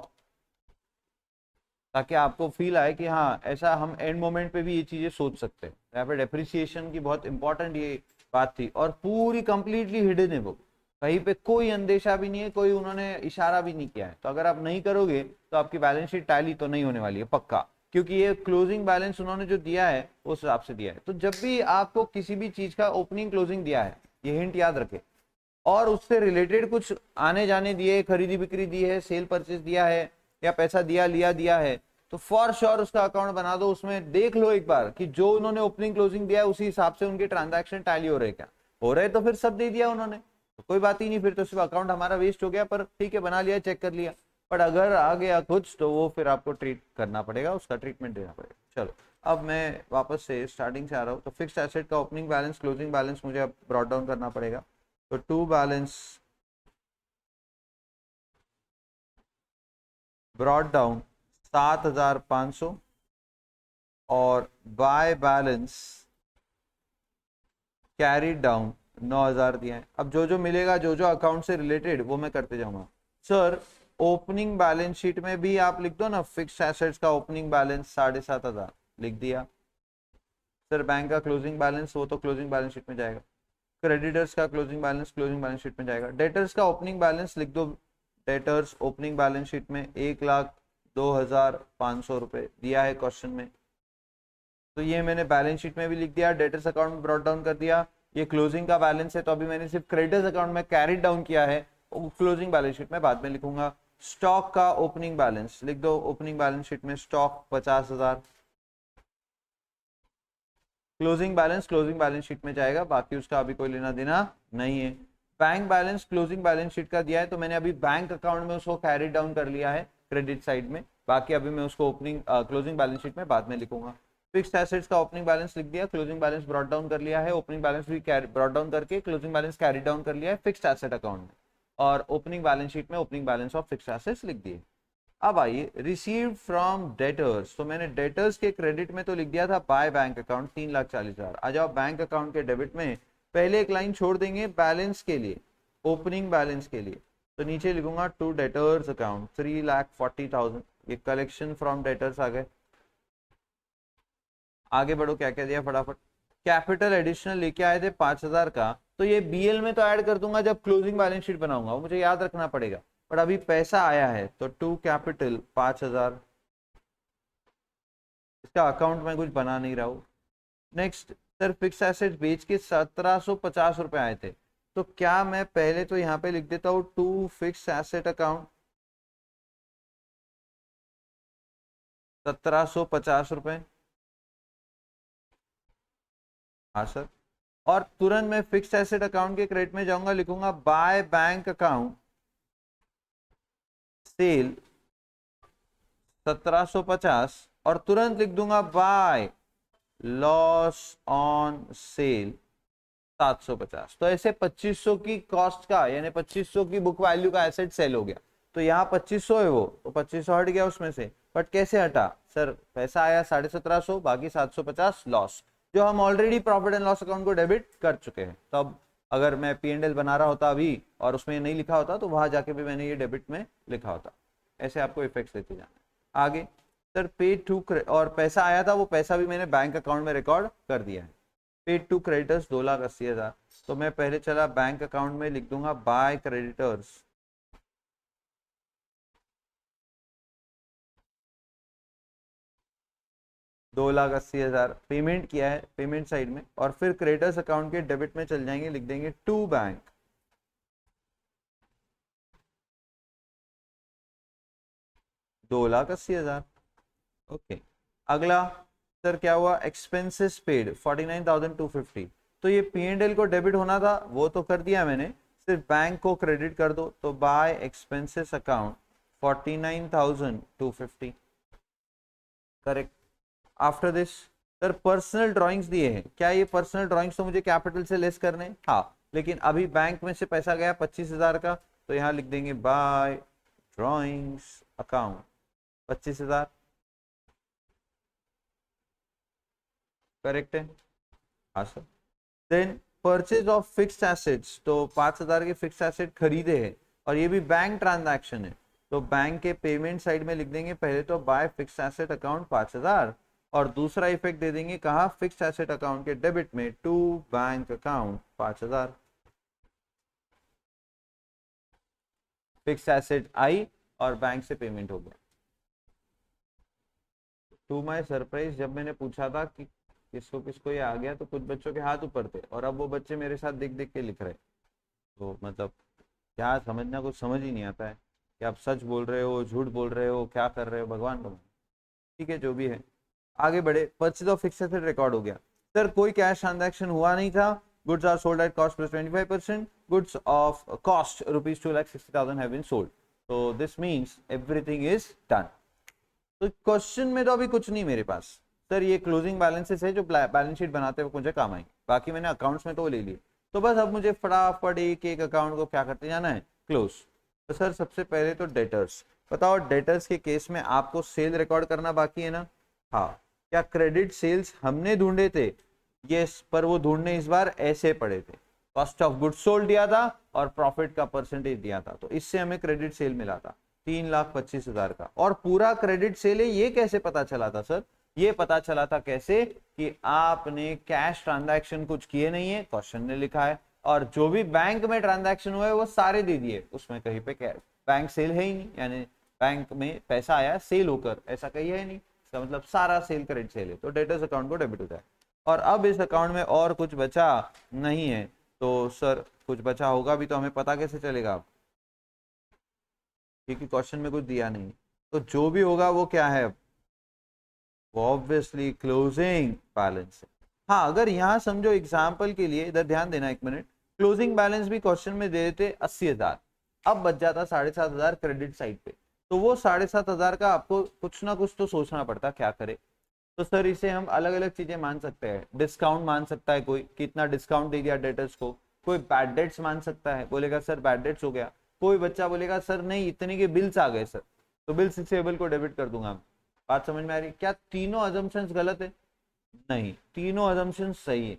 ताकि आपको फील आए कि हाँ ऐसा हम एंड मोमेंट पे भी ये चीजें सोच सकते हैं। यहाँ पे डेप्रिसिएशन की बहुत इंपॉर्टेंट ये बात थी, और पूरी कंप्लीटली हिडन है वो, कहीं पे कोई अंदेशा भी नहीं है, कोई उन्होंने इशारा भी नहीं किया है। तो अगर आप नहीं करोगे तो आपकी बैलेंस शीट टैली तो नहीं होने वाली है पक्का, क्योंकि ये क्लोजिंग बैलेंस उन्होंने जो दिया है उस हिसाब से दिया है। तो जब भी आपको किसी भी चीज का ओपनिंग क्लोजिंग दिया है, ये हिंट याद रखें, और उससे रिलेटेड कुछ आने जाने दिए, खरीदी बिक्री दी है, सेल परचेज दिया है, या पैसा दिया लिया दिया है, तो फॉर श्योर उसका अकाउंट बना दो। उसमें देख लो एक बार कि जो उन्होंने ओपनिंग क्लोजिंग दिया है उसी हिसाब से उनके ट्रांजैक्शन टैली हो रहे क्या, हो रहे तो फिर सब दे दिया उन्होंने, तो कोई बात ही नहीं, फिर तो सिर्फ अकाउंट हमारा वेस्ट हो गया, पर ठीक है बना लिया, चेक कर लिया। बट अगर आ गया कुछ तो वो फिर आपको ट्रीट करना पड़ेगा, उसका ट्रीटमेंट देना पड़ेगा। चलो अब मैं वापस से स्टार्टिंग से आ रहा हूँ। तो फिक्स्ड एसेट का ओपनिंग बैलेंस क्लोजिंग बैलेंस मुझे अब ब्रॉट डाउन करना पड़ेगा। तो टू बैलेंस ब्रॉट डाउन 7,500, और बाय बैलेंस कैरी डाउन 9,000 दिया है। अब जो जो मिलेगा, जो जो अकाउंट से रिलेटेड, वो मैं करते जाऊंगा। सर ओपनिंग बैलेंस शीट में भी आप लिख दो ना, फिक्स्ड एसेट्स का ओपनिंग बैलेंस 7,500 लिख दिया। सर बैंक का क्लोजिंग बैलेंस, वो तो क्लोजिंग बैलेंस शीट में जाएगा। क्रेडिटर्स का closing balance closing balance sheet में जाएगा। डेटर्स का ओपनिंग बैलेंस लिख दो, डेटर्स ओपनिंग बैलेंस शीट में 1,02,500 रुपए दिया है क्वेश्चन में, तो ये मैंने बैलेंस शीट में भी लिख दिया, डेटर्स अकाउंट में ब्रॉट डाउन कर दिया। ये क्लोजिंग का बैलेंस है, तो अभी मैंने सिर्फ क्रेडिटर्स अकाउंट में कैरी डाउन किया है, क्लोजिंग बैलेंस शीट में बाद में लिखूंगा। स्टॉक का ओपनिंग बैलेंस लिख दो, ओपनिंग बैलेंस शीट में stock 50,000, closing balance closing balance sheet में जाएगा, बाकी उसका अभी कोई लेना देना नहीं है। Bank balance closing balance sheet का दिया है, तो मैंने अभी बैंक अकाउंट में उसको कैरी डाउन कर लिया है क्रेडिट साइड में, बाकी अभी मैं उसको ओपनिंग क्लोजिंग बैलेंस शीट में बाद में लिखूंगा। फिक्स्ड एसेट्स का ओपनिंग बैलेंस लिख दिया, क्लोजिंग बैलेंस ब्रॉट डाउन कर लिया है, ओपनिंग बैलेंस भी ब्रॉट डाउन करके क्लोजिंग बैलेंस कैरी डाउन कर लिया है फिक्स्ड एसेट अकाउंट में, और ओपनिंग बैलेंस शीट में opening balance of fixed assets लिख दिए। अब आइए रिसीव फ्रॉम डेटर्स, तो मैंने डेटर्स के क्रेडिट में तो लिख दिया था बाय बैंक अकाउंट 3,40,000। आ जाओ बैंक अकाउंट के डेबिट में, पहले एक लाइन छोड़ देंगे बैलेंस के लिए, ओपनिंग बैलेंस के लिए, तो नीचे लिखूंगा टू डेटर्स अकाउंट 3,40,000। ये कलेक्शन फ्रॉम डेटर्स आ गए। आगे बढ़ो, क्या क्या दिया फटाफट। कैपिटल एडिशनल लेके आए थे 5,000 का, तो ये बीएल में तो ऐड कर दूंगा जब क्लोजिंग बैलेंस शीट बनाऊंगा, वो मुझे याद रखना पड़ेगा। पर अभी पैसा आया है तो टू कैपिटल 5,000, इसका अकाउंट में कुछ बना नहीं रहा हूं। नेक्स्ट सर फिक्स एसेट बेच के 1750 रुपए आए थे, तो क्या मैं पहले तो यहाँ पे लिख देता हूँ टू फिक्स एसेट अकाउंट 1750 रुपए। हाँ सर, और तुरंत मैं फिक्स एसेट अकाउंट के क्रेडिट में जाऊंगा, लिखूंगा बाय बैंक अकाउंट सेल 1750 और तुरंत लिख दूंगा बाय लॉस ऑन सेल 750। तो ऐसे 2500 की कॉस्ट का यानी 2500 की बुक वैल्यू का एसेट सेल हो गया। तो यहाँ 2500 है वो, तो 2500 हट गया उसमें से। बट कैसे हटा सर? पैसा आया 1750, बाकी 750 लॉस, जो हम already profit and loss account को डेबिट कर चुके हैं। तो अब अगर मैं P&L बना रहा होता अभी और उसमें नहीं लिखा होता तो वहां जाके भी मैंने ये डेबिट में लिखा होता। ऐसे आपको इफेक्ट्स लेते जाना है। आगे सर पेड टू, और पैसा आया था वो पैसा भी मैंने बैंक अकाउंट में रिकॉर्ड कर दिया है। पेड टू क्रेडिटर्स 2,80,000, तो मैं पहले चला बैंक अकाउंट में लिख दूंगा बाय क्रेडिटर्स 2,80,000 पेमेंट किया है पेमेंट साइड में, और फिर क्रेडिटर्स अकाउंट के डेबिट में चल जाएंगे, लिख देंगे टू बैंक 2,80,000। ओके, अगला सर क्या हुआ? एक्सपेंसेस पेड 49,250, तो ये P&L को डेबिट होना था वो तो कर दिया मैंने, सिर्फ बैंक को क्रेडिट कर दो। तो by expenses account 49,250, correct. After this sir personal drawings दिए हैं, क्या ये पर्सनल ड्राइंग्स तो मुझे कैपिटल से लेस करने? हाँ, लेकिन अभी बैंक में से पैसा गया 25,000 का, तो यहाँ लिख देंगे बाय ड्राइंग्स अकाउंट 25,000, करेक्ट है? हाँ sir. Then purchase of fixed assets, तो 5,000 के फिक्स्ड एसेट खरीदे हैं और ये भी बैंक ट्रांजैक्शन है, तो बैंक के पेमेंट साइड में लिख देंगे पहले तो बाय फिक्स्ड एसेट अकाउंट 5,000, और दूसरा इफेक्ट दे देंगे कहा? फिक्स्ड एसेट अकाउंट के डेबिट में to bank account 5,000। Fixed asset आई और बैंक से पेमेंट हो गया। टू माय सरप्राइज जब मैंने पूछा था कि किसको किसको ये आ गया, तो कुछ बच्चों के हाथ ऊपर थे और अब वो बच्चे मेरे साथ देख देख के लिख रहे। तो मतलब क्या समझना, कुछ समझ ही नहीं आता है कि आप सच बोल रहे हो, झूठ बोल रहे हो, क्या कर रहे हो, भगवान को। ठीक है, जो भी है आगे बढ़े। Purchase of fixed asset record हो गया सर, कोई कैश ट्रांजैक्शन हुआ नहीं था। Goods are sold at cost plus 25%, goods of cost ₹2,60,000 have been sold, तो this means everything is done. तो क्वेश्चन में तो अभी कुछ नहीं मेरे पास सर, ये क्लोजिंग बैलेंसेस है जो बैलेंस शीट बनाते वक्त मुझे काम आएंगे, बाकी मैंने अकाउंट्स में तो ले लिए। तो बस अब मुझे फटाफट एक एक अकाउंट को क्या करते जाना है? क्लोज। तो सर सबसे पहले तो डेटर्स, बताओ डेटर्स के केस में आपको सेल रिकॉर्ड करना बाकी है ना? हाँ, क्या क्रेडिट सेल्स हमने ढूंढे थे? यस, पर वो ढूंढने इस बार ऐसे पड़े थे, कॉस्ट ऑफ गुड्स सोल्ड दिया था और प्रॉफिट का परसेंटेज दिया था, तो इससे हमें क्रेडिट सेल मिला था 3,25,000 का। और पूरा क्रेडिट सेल है ये कैसे पता चला था सर? ये पता चला था कैसे कि आपने कैश ट्रांजैक्शन कुछ किए नहीं है, क्वेश्चन ने लिखा है, और जो भी बैंक में ट्रांजैक्शन हुए वो सारे दे दिए, उसमें कहीं पे बैंक सेल है ही नहीं, यानी बैंक में पैसा आया सेल होकर, ऐसा कहीं है नहीं। इसका मतलब सारा सेल क्रेडिट सेल है, तो डेटर्स अकाउंट को डेबिट होता है। और अब इस अकाउंट में और कुछ बचा नहीं है, तो सर कुछ बचा होगा भी तो हमें पता कैसे चलेगा? क्योंकि क्वेश्चन में कुछ दिया नहीं, तो जो भी होगा वो क्या है? वो ऑब्वियसली क्लोजिंग बैलेंस है। हाँ, अगर यहाँ समझो एग्जाम्पल के लिए, इधर ध्यान देना एक मिनट, क्लोजिंग बैलेंस भी क्वेश्चन में दे देते 80,000, अब बच जाता 7,500 क्रेडिट साइड पे, तो वो 7,500 का आपको कुछ ना कुछ तो सोचना पड़ता क्या करे। तो सर इसे हम अलग अलग चीजें मान सकते हैं, डिस्काउंट मान सकता है कोई, कितना डिस्काउंट दे दिया डेटर्स को, कोई बैड डेट्स मान सकता है, बोलेगा सर बैड डेट्स हो गया, कोई बच्चा बोलेगा सर नहीं इतने के बिल्स आ गए सर, तो बिल्स रिसीवेबल को डेबिट कर दूंगा। बात समझ में आ रही? क्या तीनों अजम्पशंस गलत है? नहीं, तीनों अजम्पशंस सही है।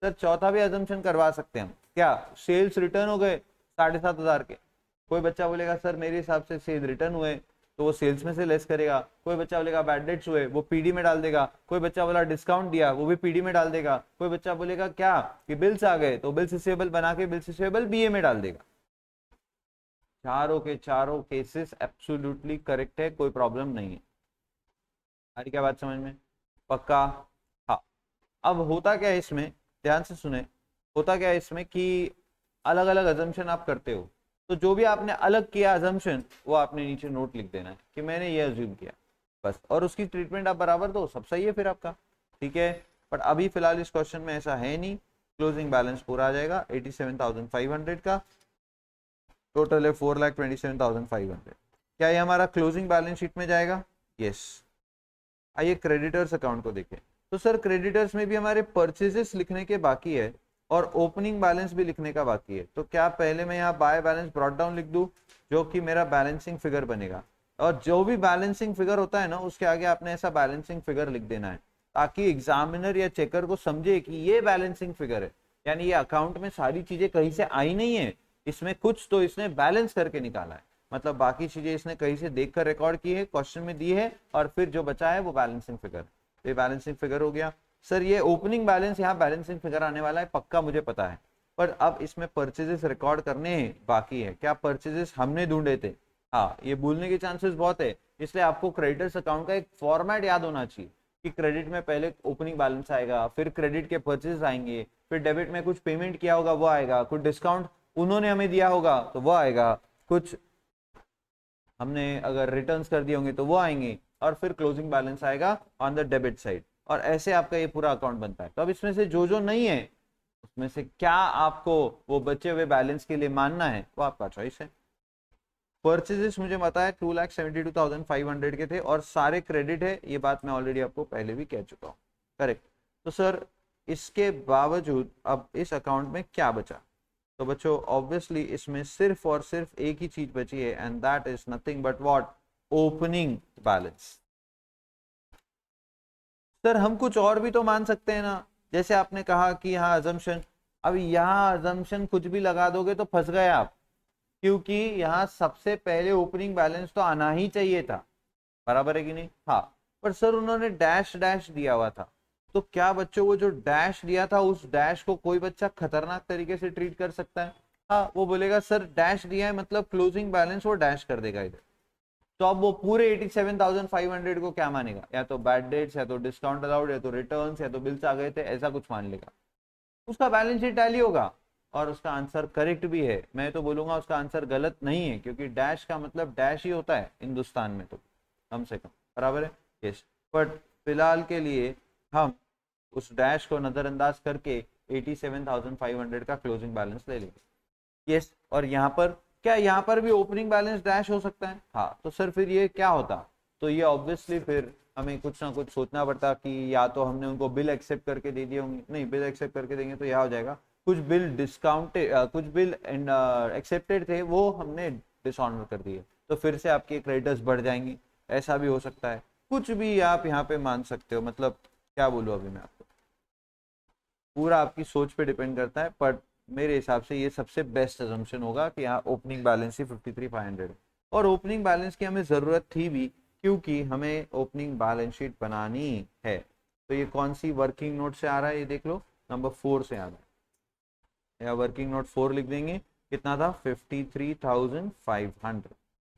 सर चौथा भी अजम्पशन करवा सकते हैं हम, क्या सेल्स रिटर्न हो गए 7,500 के, कोई बच्चा बोलेगा सर मेरे हिसाब से सेल रिटर्न हुए, तो वो सेल्स में से लेस करेगा। कोई बच्चा बोलेगा बैड डेट्स हुए, वो पीडी में डाल देगा। कोई बच्चा बोला डिस्काउंट दिया, वो भी पीडी में डाल देगा। कोई बच्चा बोलेगा क्या कि बिल्स आ गए, तो बिल्स रिसीवेबल बना के बिल्स रिसीवेबल बीए में डाल देगा। चारों के चारों केसेस एब्सोल्युटली करेक्ट है, कोई प्रॉब्लम नहीं है। आ रही क्या बात समझ में? पक्का? हाँ। अब होता क्या है इसमें, ध्यान से सुने। होता क्या है इसमें कि अलग अलग अजम्पशन आप करते हो, तो जो भी आपने अलग किया अजम्पशन, वो आपने नीचे नोट लिख देना है कि मैंने ये अज्यूम किया, बस। और उसकी ट्रीटमेंट आप बराबर दो, सब सही है फिर आपका, ठीक है। बट अभी फिलहाल इस क्वेश्चन में ऐसा है नहीं। क्लोजिंग बैलेंस पूरा आ जाएगा 87,500 का, टोटल है 4,27,500। क्या ये हमारा क्लोजिंग बैलेंस शीट में जाएगा? यस। आइए क्रेडिटर्स अकाउंट को देखें। तो सर क्रेडिटर्स में भी हमारे परचेजेस लिखने के बाकी है और ओपनिंग बैलेंस भी लिखने का बाकी है। तो क्या पहले मैं यहाँ बाय बैलेंस ब्रॉट डाउन लिख दूं, जो कि मेरा बैलेंसिंग फिगर बनेगा। और जो भी बैलेंसिंग फिगर होता है ना, उसके आगे आपने ऐसा बैलेंसिंग फिगर लिख देना है, ताकि एग्जामिनर या चेकर को समझे कि ये बैलेंसिंग फिगर है, यानी ये अकाउंट में सारी चीजें कहीं से आई नहीं है, इसमें कुछ तो इसने बैलेंस करके निकाला है। मतलब बाकी चीजें इसने कहीं से देखकर रिकॉर्ड की है, क्वेश्चन में दी है, और फिर जो बचा है वो बैलेंसिंग फिगर। ये बैलेंसिंग फिगर हो गया। सर ये ओपनिंग बैलेंस यहाँ बैलेंसिंग फिगर आने वाला है, पक्का मुझे पता है, पर अब इसमें परचेजेस रिकॉर्ड करने बाकी है। क्या परचेजेस हमने ढूंढे थे? हाँ, ये भूलने के चांसेस बहुत है, इसलिए आपको क्रेडिटर्स अकाउंट का एक फॉर्मेट याद होना चाहिए कि क्रेडिट में पहले ओपनिंग बैलेंस आएगा, फिर क्रेडिट के परचेज आएंगे, फिर डेबिट में कुछ पेमेंट किया होगा वो आएगा, कुछ डिस्काउंट उन्होंने हमें दिया होगा तो वो आएगा, कुछ हमने अगर रिटर्न्स कर दिए होंगे तो वो आएंगे, और फिर क्लोजिंग बैलेंस आएगा ऑन द डेबिट साइड। और ऐसे आपका ये पूरा अकाउंट बनता है। तो अब इसमें से जो जो नहीं है, उसमें से क्या आपको वो बचे हुए बैलेंस के लिए मानना है, वो आपका चॉइस है। परचेजेस मुझे पता है 2,72,500 के थे और सारे क्रेडिट है, ये बात मैं ऑलरेडी आपको पहले भी कह चुका हूँ, करेक्ट। तो सर इसके बावजूद अब इस अकाउंट में क्या बचा? तो बच्चों ऑब्वियसली इसमें सिर्फ और सिर्फ एक ही चीज बची है, and that is nothing but what? Opening balance. Sir हम कुछ और भी तो मान सकते हैं ना, जैसे आपने कहा कि यहाँ अजम्पशन, अब यहाँ अजम्पशन कुछ भी लगा दोगे तो फंस गए आप, क्योंकि यहाँ सबसे पहले ओपनिंग बैलेंस तो आना ही चाहिए था, बराबर है कि नहीं? हाँ। पर सर उन्होंने डैश डैश दिया हुआ था, तो क्या बच्चों वो जो डैश दिया था, उस डैश को कोई बच्चा खतरनाक तरीके से ट्रीट कर सकता है? हाँ, वो बोलेगा सर डैश दिया है मतलब क्लोजिंग बैलेंस वो डैश कर देगा इधर। तो अब वो पूरे 87,500 को क्या मानेगा? या तो बैड डेट्स, या तो डिस्काउंट अलाउड, या तो रिटर्न्स, या तो बिल्स आ गए थे, ऐसा कुछ मान लेगा। उसका बैलेंस शीट टैली होगा और उसका आंसर करेक्ट भी है। मैं तो बोलूंगा उसका आंसर गलत नहीं है, क्योंकि डैश का मतलब डैश ही होता है हिंदुस्तान में, तो कम से कम बराबर है। यस। बट फिलहाल के लिए हम उस डैश को नजरअंदाज करके 87,500 का क्लोजिंग बैलेंस ले लेंगे। यस। और यहाँ पर क्या, यहाँ पर भी ओपनिंग बैलेंस डैश हो सकता है? हाँ। तो सर फिर ये क्या होता? तो ये ऑब्वियसली फिर हमें कुछ ना कुछ सोचना पड़ता कि या तो हमने उनको बिल एक्सेप्ट करके दे दिए होंगे, नहीं बिल एक्सेप्ट करके देंगे तो यह हो जाएगा, कुछ बिल डिस्काउंटेड, कुछ बिल एक्सेप्टेड थे वो हमने डिसऑनर कर दिए, तो फिर से आपके क्रेडिटर्स बढ़ जाएंगी, ऐसा भी हो सकता है। कुछ भी आप यहाँ पे मान सकते हो, मतलब क्या बोलूँ अभी मैं आपको, पूरा आपकी सोच पे डिपेंड करता है। पर मेरे हिसाब से ये सबसे बेस्ट अजम्पशन होगा कि यहाँ ओपनिंग बैलेंस ही 53,500 है। और ओपनिंग बैलेंस की हमें ज़रूरत थी भी, क्योंकि हमें ओपनिंग बैलेंस शीट बनानी है। तो ये कौन सी वर्किंग नोट से आ रहा है, ये देख लो, नंबर 4 से आ रहा है। या वर्किंग नोट 4 लिख देंगे, कितना था? 53,500।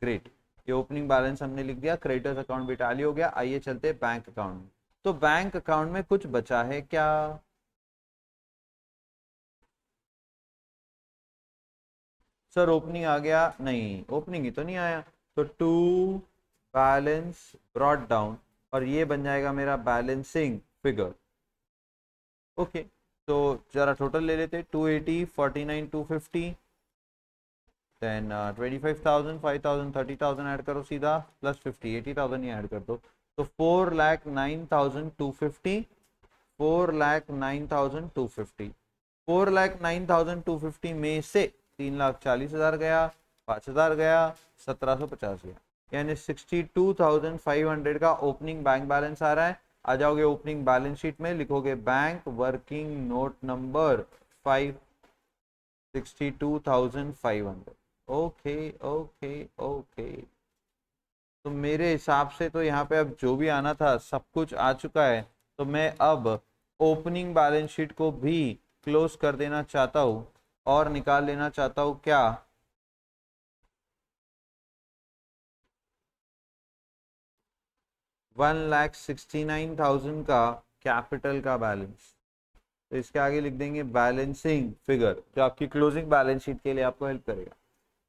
ग्रेट। ये ओपनिंग बैलेंस हमने लिख दिया, क्रेडिटर्स अकाउंट भी टैली हो गया। आइए चलते बैंक अकाउंट में। तो बैंक अकाउंट में कुछ बचा है क्या? सर ओपनिंग आ गया? नहीं, ओपनिंग ही तो नहीं आया। तो टू बैलेंस ब्रॉट डाउन, और ये बन जाएगा मेरा बैलेंसिंग फिगर। ओके। तो जरा टोटल ले लेते, 280, 49, 250, देन 25,000, 5,000, 30,000 ऐड करो सीधा, प्लस 50, 80,000 ही ऐड कर दो। तो 4,09,250, 4,09,250, 4,09,250 में से 3,40,000 गया, 5,000 गया, 1,750 गया, यानी 62,500 का ओपनिंग बैंक बैलेंस आ रहा है। आ जाओगे ओपनिंग बैलेंस शीट में, लिखोगे bank working note number 5, 62,500। Okay okay okay. तो मेरे हिसाब से तो यहाँ पे अब जो भी आना था सब कुछ आ चुका है। तो मैं अब ओपनिंग बैलेंस शीट को भी क्लोज कर देना चाहता हूँ और निकाल लेना चाहता हूँ क्या, 1,69,000 का कैपिटल का बैलेंस। तो इसके आगे लिख देंगे बैलेंसिंग फिगर, जो आपकी क्लोजिंग बैलेंस शीट के लिए आपको हेल्प करेगा।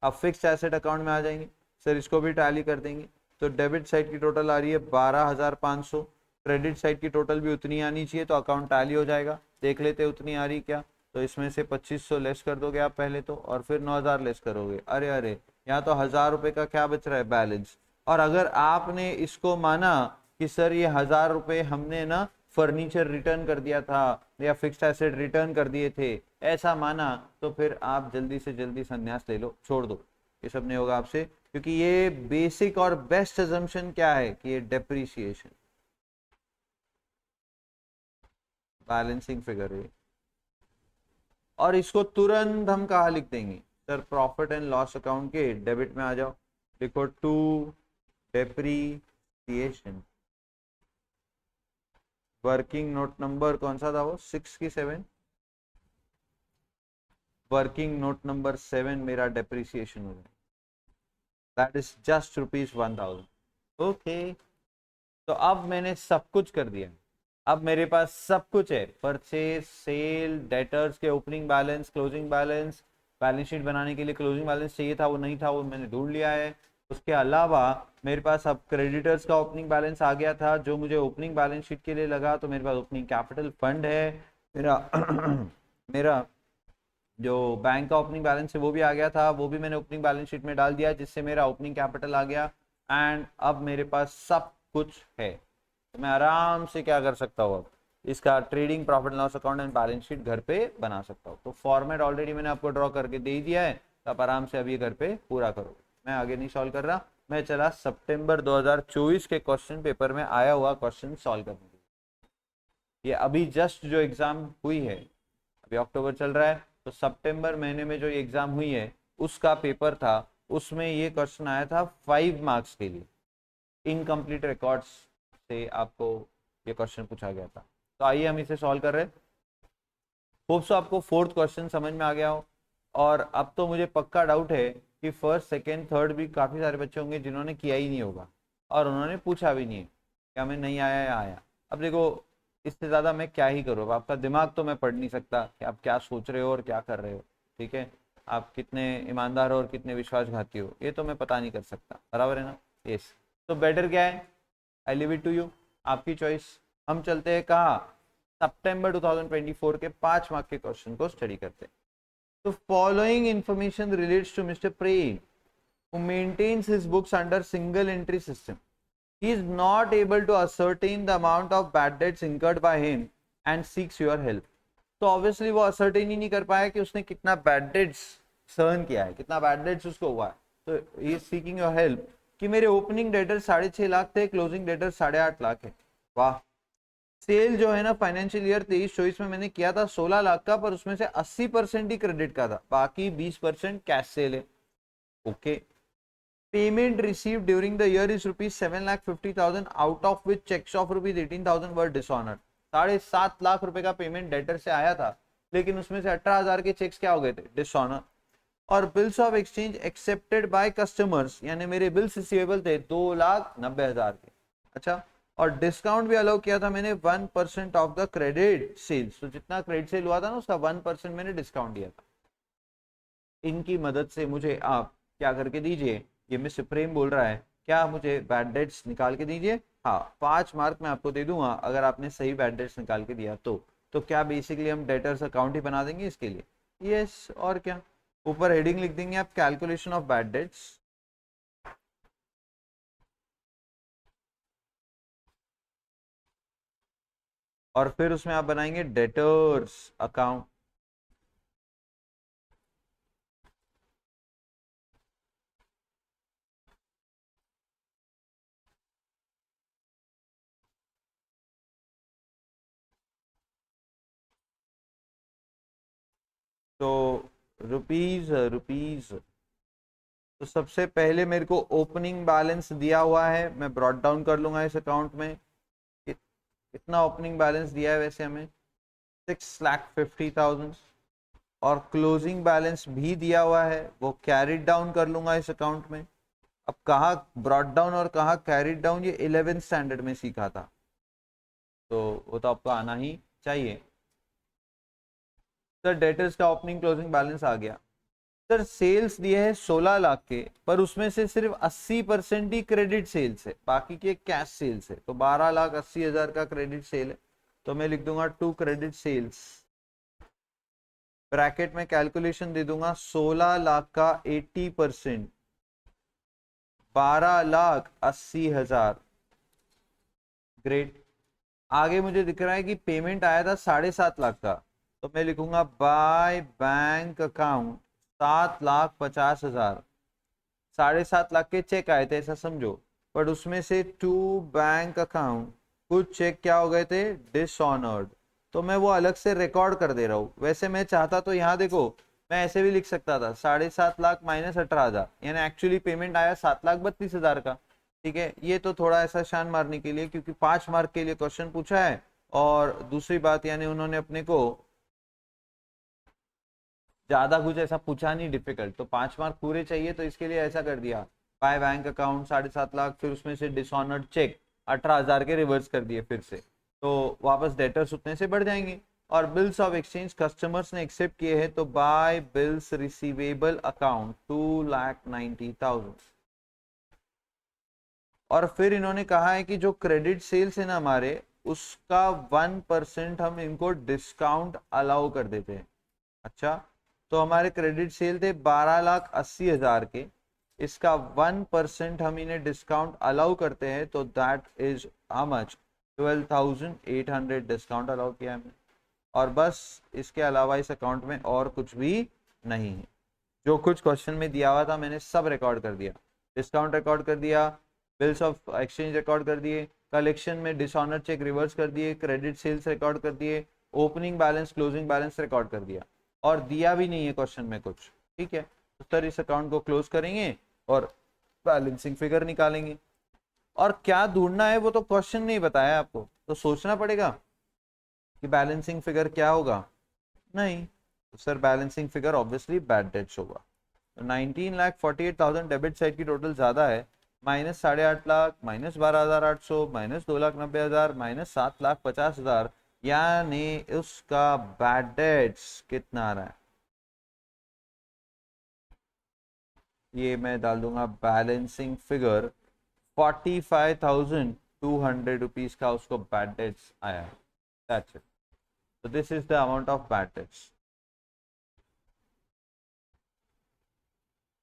अब फिक्स एसेट अकाउंट में आ जाएंगे सर, इसको भी टैली कर देंगे। तो डेबिट साइड की टोटल आ रही है 12,500, क्रेडिट साइड की टोटल भी उतनी आनी चाहिए, तो अकाउंट टैली हो जाएगा। देख लेते हैं उतनी आ रही क्या। तो इसमें से 2500 लेस कर दोगे आप पहले तो, और फिर 9,000 लेस करोगे। अरे अरे, यहाँ तो 1,000 रुपए का क्या बच रहा है, बैलेंस। और अगर आपने इसको माना कि सर ये 1,000 रुपए हमने ना फर्नीचर रिटर्न कर दिया था या फिक्स्ड एसेट रिटर्न कर दिए थे, ऐसा माना, तो फिर आप जल्दी से जल्दी संन्यास ले लो, छोड़ दो, ये सब नहीं होगा आपसे। क्योंकि ये बेसिक और बेस्ट अजम्पशन क्या है कि ये डेप्रीसिएशन बैलेंसिंग फिगर है। और इसको तुरंत हम कहा लिख देंगे sir, profit and loss account के डेबिट में आ जाओ, देखो to depreciation. Working note number कौन सा था वो, 6 की 7? वर्किंग नोट नंबर 7 मेरा डेप्रीसिएशन हो गया, दैट इज जस्ट ₹1,000। ओके, तो अब मैंने सब कुछ कर दिया। अब मेरे पास सब कुछ है, परचेज, सेल, डेटर्स के opening balance, closing balance. Balance sheet बनाने के लिए क्लोजिंग बैलेंस चाहिए था, वो नहीं था, वो मैंने ढूंढ लिया है। उसके अलावा मेरे पास अब क्रेडिटर्स का ओपनिंग बैलेंस आ गया था, जो मुझे ओपनिंग बैलेंस शीट के लिए लगा। तो मेरे पास ओपनिंग कैपिटल फंड है मेरा मेरा जो बैंक का ओपनिंग बैलेंस है वो भी आ गया था, वो भी मैंने ओपनिंग बैलेंस शीट में डाल दिया, जिससे मेरा ओपनिंग कैपिटल आ गया। एंड अब मेरे पास सब कुछ है, तो मैं आराम से क्या कर सकता हूँ, अब इसका trading profit loss account and balance sheet घर पे बना सकता हूँ। तो फॉर्मेट ऑलरेडी मैंने आपको ड्रॉ करके दे दिया है, तो आप आराम से अभी घर पे पूरा करो। मैं आगे नहीं सॉल्व कर रहा, मैं चला सितंबर 2024 के क्वेश्चन पेपर में आया हुआ क्वेश्चन सॉल्व करने के लिए। ये अभी जस्ट जो एग्जाम हुई है, अभी अक्टूबर चल रहा है, तो सितंबर महीने में जो एग्जाम हुई है उसका पेपर था, उसमें ये क्वेश्चन आया था 5 मार्क्स के लिए। इनकम्प्लीट रिकॉर्ड्स से आपको ये क्वेश्चन पूछा गया था। तो आइए हम इसे सॉल्व कर रहे हैं। होप सो आपको फोर्थ क्वेश्चन समझ में आ गया हो। और अब तो मुझे पक्का डाउट है कि फर्स्ट सेकेंड थर्ड भी काफी सारे बच्चे होंगे जिन्होंने किया ही नहीं होगा, और उन्होंने पूछा भी नहीं है क्या मैं नहीं आया या आया। अब देखो, इससे ज्यादा मैं क्या ही करूँ, आपका दिमाग तो मैं पढ़ नहीं सकता कि आप क्या सोच रहे हो और क्या कर रहे हो, ठीक है। आप कितने ईमानदार हो और कितने विश्वासघाती हो, ये तो मैं पता नहीं कर सकता, बराबर है ना। यस, तो बेटर क्या है, I leave it to you, आपकी चॉइस। हम चलते हैं कहाँ, सितंबर 2024 के 5 मार्क के क्वेश्चन को स्टडी करते हैं। तो following information relates to Mister Prem who maintains his books under single entry system. He is not able to ascertain the amount of bad debts incurred by him and seeks your help. तो obviously वो ascertain ही नहीं कर पाया कि उसने कितना bad debts सहन किया है, कितना बैड डेट्स उसको हुआ है। तो he is seeking your help कि मेरे ओपनिंग डेटर 6.5 लाख थे, क्लोजिंग डेटर 8.5 लाख है। वाह। सेल जो है ना फाइनेंशियल ईयर 23-24 में मैंने किया था 16 लाख का, पर उसमें से 80% ही क्रेडिट का था, बाकी 20% कैश सेल है। Okay. Payment receive during the year is ₹7,50,000, out of which cheques of ₹18,000 were dishonoured. 7.5 lakh रुपए का पेमेंट डेटर से आया था, लेकिन उसमें से 18,000 के चेक्स क्या हो गए थे, डिसऑनर। और bills of exchange accepted by customers, यानी मेरे बिल्स रिसीवेबल थे 2,90,000 के। अच्छा, और डिस्काउंट भी अलाउ किया था मैंने 1% ऑफ द क्रेडिट सेल्स, तो जितना क्रेडिट सेल हुआ था ना उसका 1% मैंने डिस्काउंट दिया था। इनकी मदद से मुझे आप क्या करके दीजिए, ये मिस्टर प्रेम बोल रहा है, क्या मुझे बैड डेट्स निकाल के दीजिए। हाँ, 5 मार्क मैं आपको दे दूंगा अगर आपने सही बैड डेट्स निकाल के दिया तो क्या बेसिकली हम डेटर्स अकाउंट ही बना देंगे इसके लिए। यस, और क्या, ऊपर हेडिंग लिख देंगे आप कैलकुलेशन ऑफ बैड डेट्स, और फिर उसमें आप बनाएंगे डेटर्स अकाउंट। तो रुपीज रुपीज तो सबसे पहले मेरे को ओपनिंग बैलेंस दिया हुआ है, मैं ब्रॉट डाउन कर लूंगा इस अकाउंट में। कितना ओपनिंग बैलेंस दिया है वैसे हमें? 6,50,000। और क्लोजिंग बैलेंस भी दिया हुआ है, वो कैरिड डाउन कर लूंगा इस अकाउंट में। अब कहा ब्रॉट डाउन और कहा कैरिड डाउन, ये 11th स्टैंडर्ड में सीखा था, तो वो तो आपको आना ही चाहिए। सर डेटर्स का ओपनिंग क्लोजिंग बैलेंस आ गया। सर सेल्स दिए हैं 16 लाख के, पर उसमें से सिर्फ 80% ही क्रेडिट सेल्स है, बाकी के कैश सेल्स है। तो 12,80,000 का क्रेडिट सेल है, तो मैं लिख दूंगा टू क्रेडिट सेल्स, ब्रैकेट में कैलकुलेशन दे दूंगा 16 लाख का 80%, 12,80,000। ग्रेट। आगे मुझे दिख रहा है कि पेमेंट आया था 7.5 लाख का, तो मैं लिखूंगा बाय बैंक अकाउंट 7,50,000। 7.5 लाख के चेक आए थे ऐसा समझो, पर उसमें से टू बैंक अकाउंट कुछ चेक क्या हो गए थे, डिसऑनर्ड, तो मैं वो अलग से रिकॉर्ड कर दे रहा हूँ। वैसे मैं चाहता तो यहाँ देखो, मैं ऐसे भी लिख सकता था 7.5 लाख माइनस 18,000, यानी एक्चुअली पेमेंट आया 7,32,000 का। ठीक है, ये तो थोड़ा ऐसा शान मारने के लिए, क्योंकि 5 मार्क के लिए क्वेश्चन पूछा है, और दूसरी बात यानी उन्होंने अपने को ज्यादा कुछ ऐसा पूछा नहीं डिफिकल्ट, तो 5 मार्क पूरे चाहिए, तो इसके लिए ऐसा कर दिया बाय बैंक अकाउंट 7.5 लाख, फिर उसमें से डिसऑनर्ड चेक 18,000 के रिवर्स कर दिए फिर से, तो वापस डेटर्स उतने से बढ़ जाएंगे। और बिल्स ऑफ एक्सचेंज कस्टमर्स ने एक्सेप्ट किए हैं, तो बाय बिल्स रिसीवेबल अकाउंट 2,90,000। और फिर इन्होंने कहा है कि जो क्रेडिट सेल्स है ना हमारे, उसका 1% हम इनको डिस्काउंट अलाउ कर देते हैं। अच्छा, तो हमारे क्रेडिट सेल थे 12,80,000 के, इसका 1% हम इन्हें डिस्काउंट अलाउ करते हैं, तो that is how much, 12,800 discount allow किया हमने। और बस इसके अलावा इस अकाउंट में और कुछ भी नहीं है। जो कुछ क्वेश्चन में दिया हुआ था मैंने सब रिकॉर्ड कर दिया, डिस्काउंट रिकॉर्ड कर दिया, बिल्स ऑफ एक्सचेंज रिकॉर्ड कर दिए, कलेक्शन में डिसऑनर चेक रिवर्स कर दिए, क्रेडिट सेल्स रिकॉर्ड कर दिए, opening balance closing balance record कर दिया, और दिया भी नहीं है क्वेश्चन में कुछ। ठीक है, तो सर इस अकाउंट को क्लोज करेंगे और बैलेंसिंग फिगर निकालेंगे। और क्या ढूंढना है वो तो क्वेश्चन नहीं बताया आपको, तो सोचना पड़ेगा कि बैलेंसिंग फिगर क्या होगा। नहीं, तो sir balancing figure obviously bad debts होगा। तो 19,48,000 डेबिट साइड की टोटल ज्यादा है, minus 8.5 lakh, minus 12,800, minus 2,90,000, minus 7,50,000, यानी उसका बैड डेट्स कितना आ रहा है, ये मैं डाल दूंगा बैलेंसिंग फिगर 45,200 रुपीज का उसको बैड डेट्स आया है। That's it. So this is the amount of bad debts.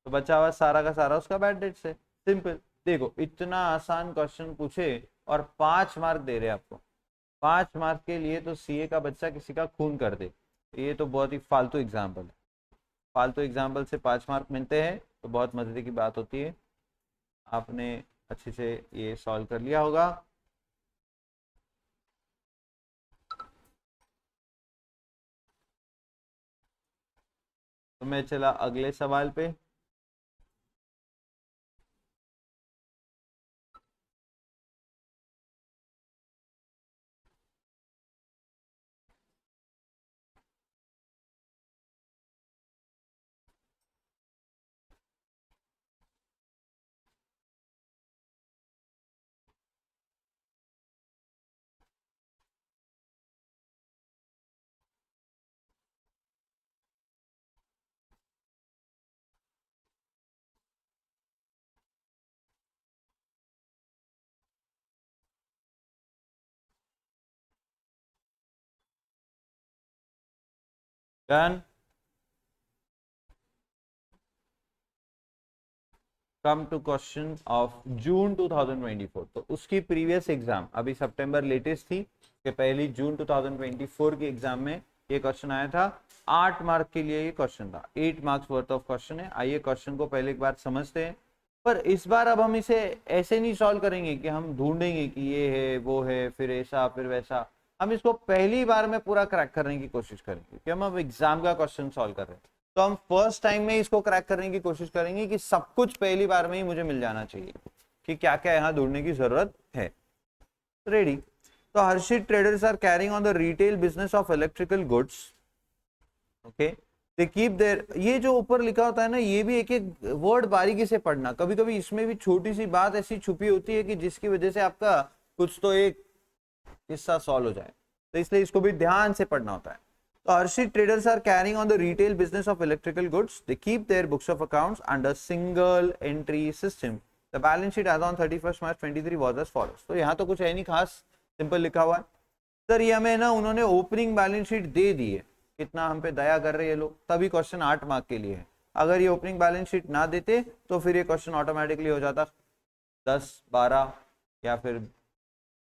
तो बचा हुआ सारा का सारा उसका बैड डेट्स है। सिंपल। देखो इतना आसान क्वेश्चन पूछे और 5 मार्क दे रहे आपको। 5 मार्क के लिए तो सीए का बच्चा किसी का खून कर दे। ये तो बहुत ही फालतू एग्जाम्पल है। फालतू एग्जाम्पल से 5 मार्क मिलते हैं तो बहुत मजे की बात होती है। आपने अच्छे से ये सॉल्व कर लिया होगा। तो मैं चला अगले सवाल पे। Done. Come to question of June 2024। तो उसकी प्रीवियस एग्जाम अभी सितंबर लेटेस्ट थी कि पहली जून 2024 की एग्जाम में ये क्वेश्चन आया था। 8 मार्क के लिए ये क्वेश्चन था। 8 मार्क्स वर्थ ऑफ क्वेश्चन है। आइए क्वेश्चन को पहले एक बार समझते हैं। पर इस बार अब हम इसे ऐसे नहीं सॉल्व करेंगे कि हम ढूंढेंगे कि ये है वो है फिर ऐसा फिर वैसा। हम इसको पहली बार में पूरा क्रैक करने की कोशिश करेंगे कि हम अब एग्जाम का क्वेश्चन सॉल्व कर रहे हैं। तो हम फर्स्ट टाइम में इसको क्रैक करने की कोशिश करेंगे कि सब कुछ पहली बार में ही मुझे मिल जाना चाहिए कि क्या क्या यहाँ ढूंढने की जरूरत है। रेडी। तो Harshit traders are carrying on the retail business of electrical goods. Okay, they keep there, ये जो ऊपर लिखा होता है ना, ये भी एक एक वर्ड बारीकी से पढ़ना। कभी कभी इसमें भी छोटी सी बात ऐसी छुपी होती है कि जिसकी वजह से आपका कुछ तो एक हिस्सा सॉल्व हो जाए, तो इसलिए इसको भी ध्यान से पढ़ना होता है। तो Arshit traders are carrying on the retail business of electrical goods. They keep their books of accounts under single entry system. The balance sheet as on 31st March 23 was as follows. तो यहाँ तो कुछ है नहीं खास, simple लिखा हुआ है। सर ये हमें ना उन्होंने ओपनिंग बैलेंस शीट दे दी है, कितना हम पे दया कर रहे हैं ये लोग, तभी क्वेश्चन 8 मार्क के लिए है। अगर ये ओपनिंग बैलेंस शीट ना देते तो फिर ये क्वेश्चन ऑटोमेटिकली हो जाता 10, 12 या फिर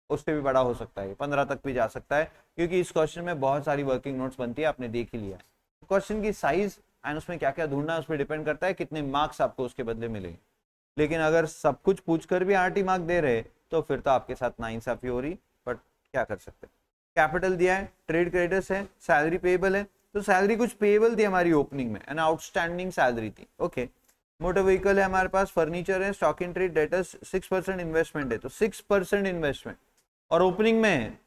उससे भी बड़ा हो सकता है, 15 तक भी जा सकता है, क्योंकि इस क्वेश्चन में बहुत सारी वर्किंग नोट्स बनती है, आपने देख ही लिया है। क्वेश्चन की साइज एंड उसमें क्या क्या ढूंढना है उस पर डिपेंड करता है कितने मार्क्स आपको उसके बदले मिलेंगे। लेकिन अगर सब कुछ पूछकर भी 8 ही मार्क दे रहे तो फिर तो आपके साथ नाइंसाफी हो रही, बट क्या कर सकते हैं। कैपिटल दिया है, ट्रेड क्रेडिटर्स है, सैलरी पेएबल है, तो सैलरी कुछ पेएबल थी हमारी ओपनिंग में, एन आउटस्टैंडिंग सैलरी थी। ओके, मोटर व्हीकल है हमारे पास, फर्नीचर है, stock in trade, debtors, 6% investment है, तो 6% इन्वेस्टमेंट और ओपनिंग में है।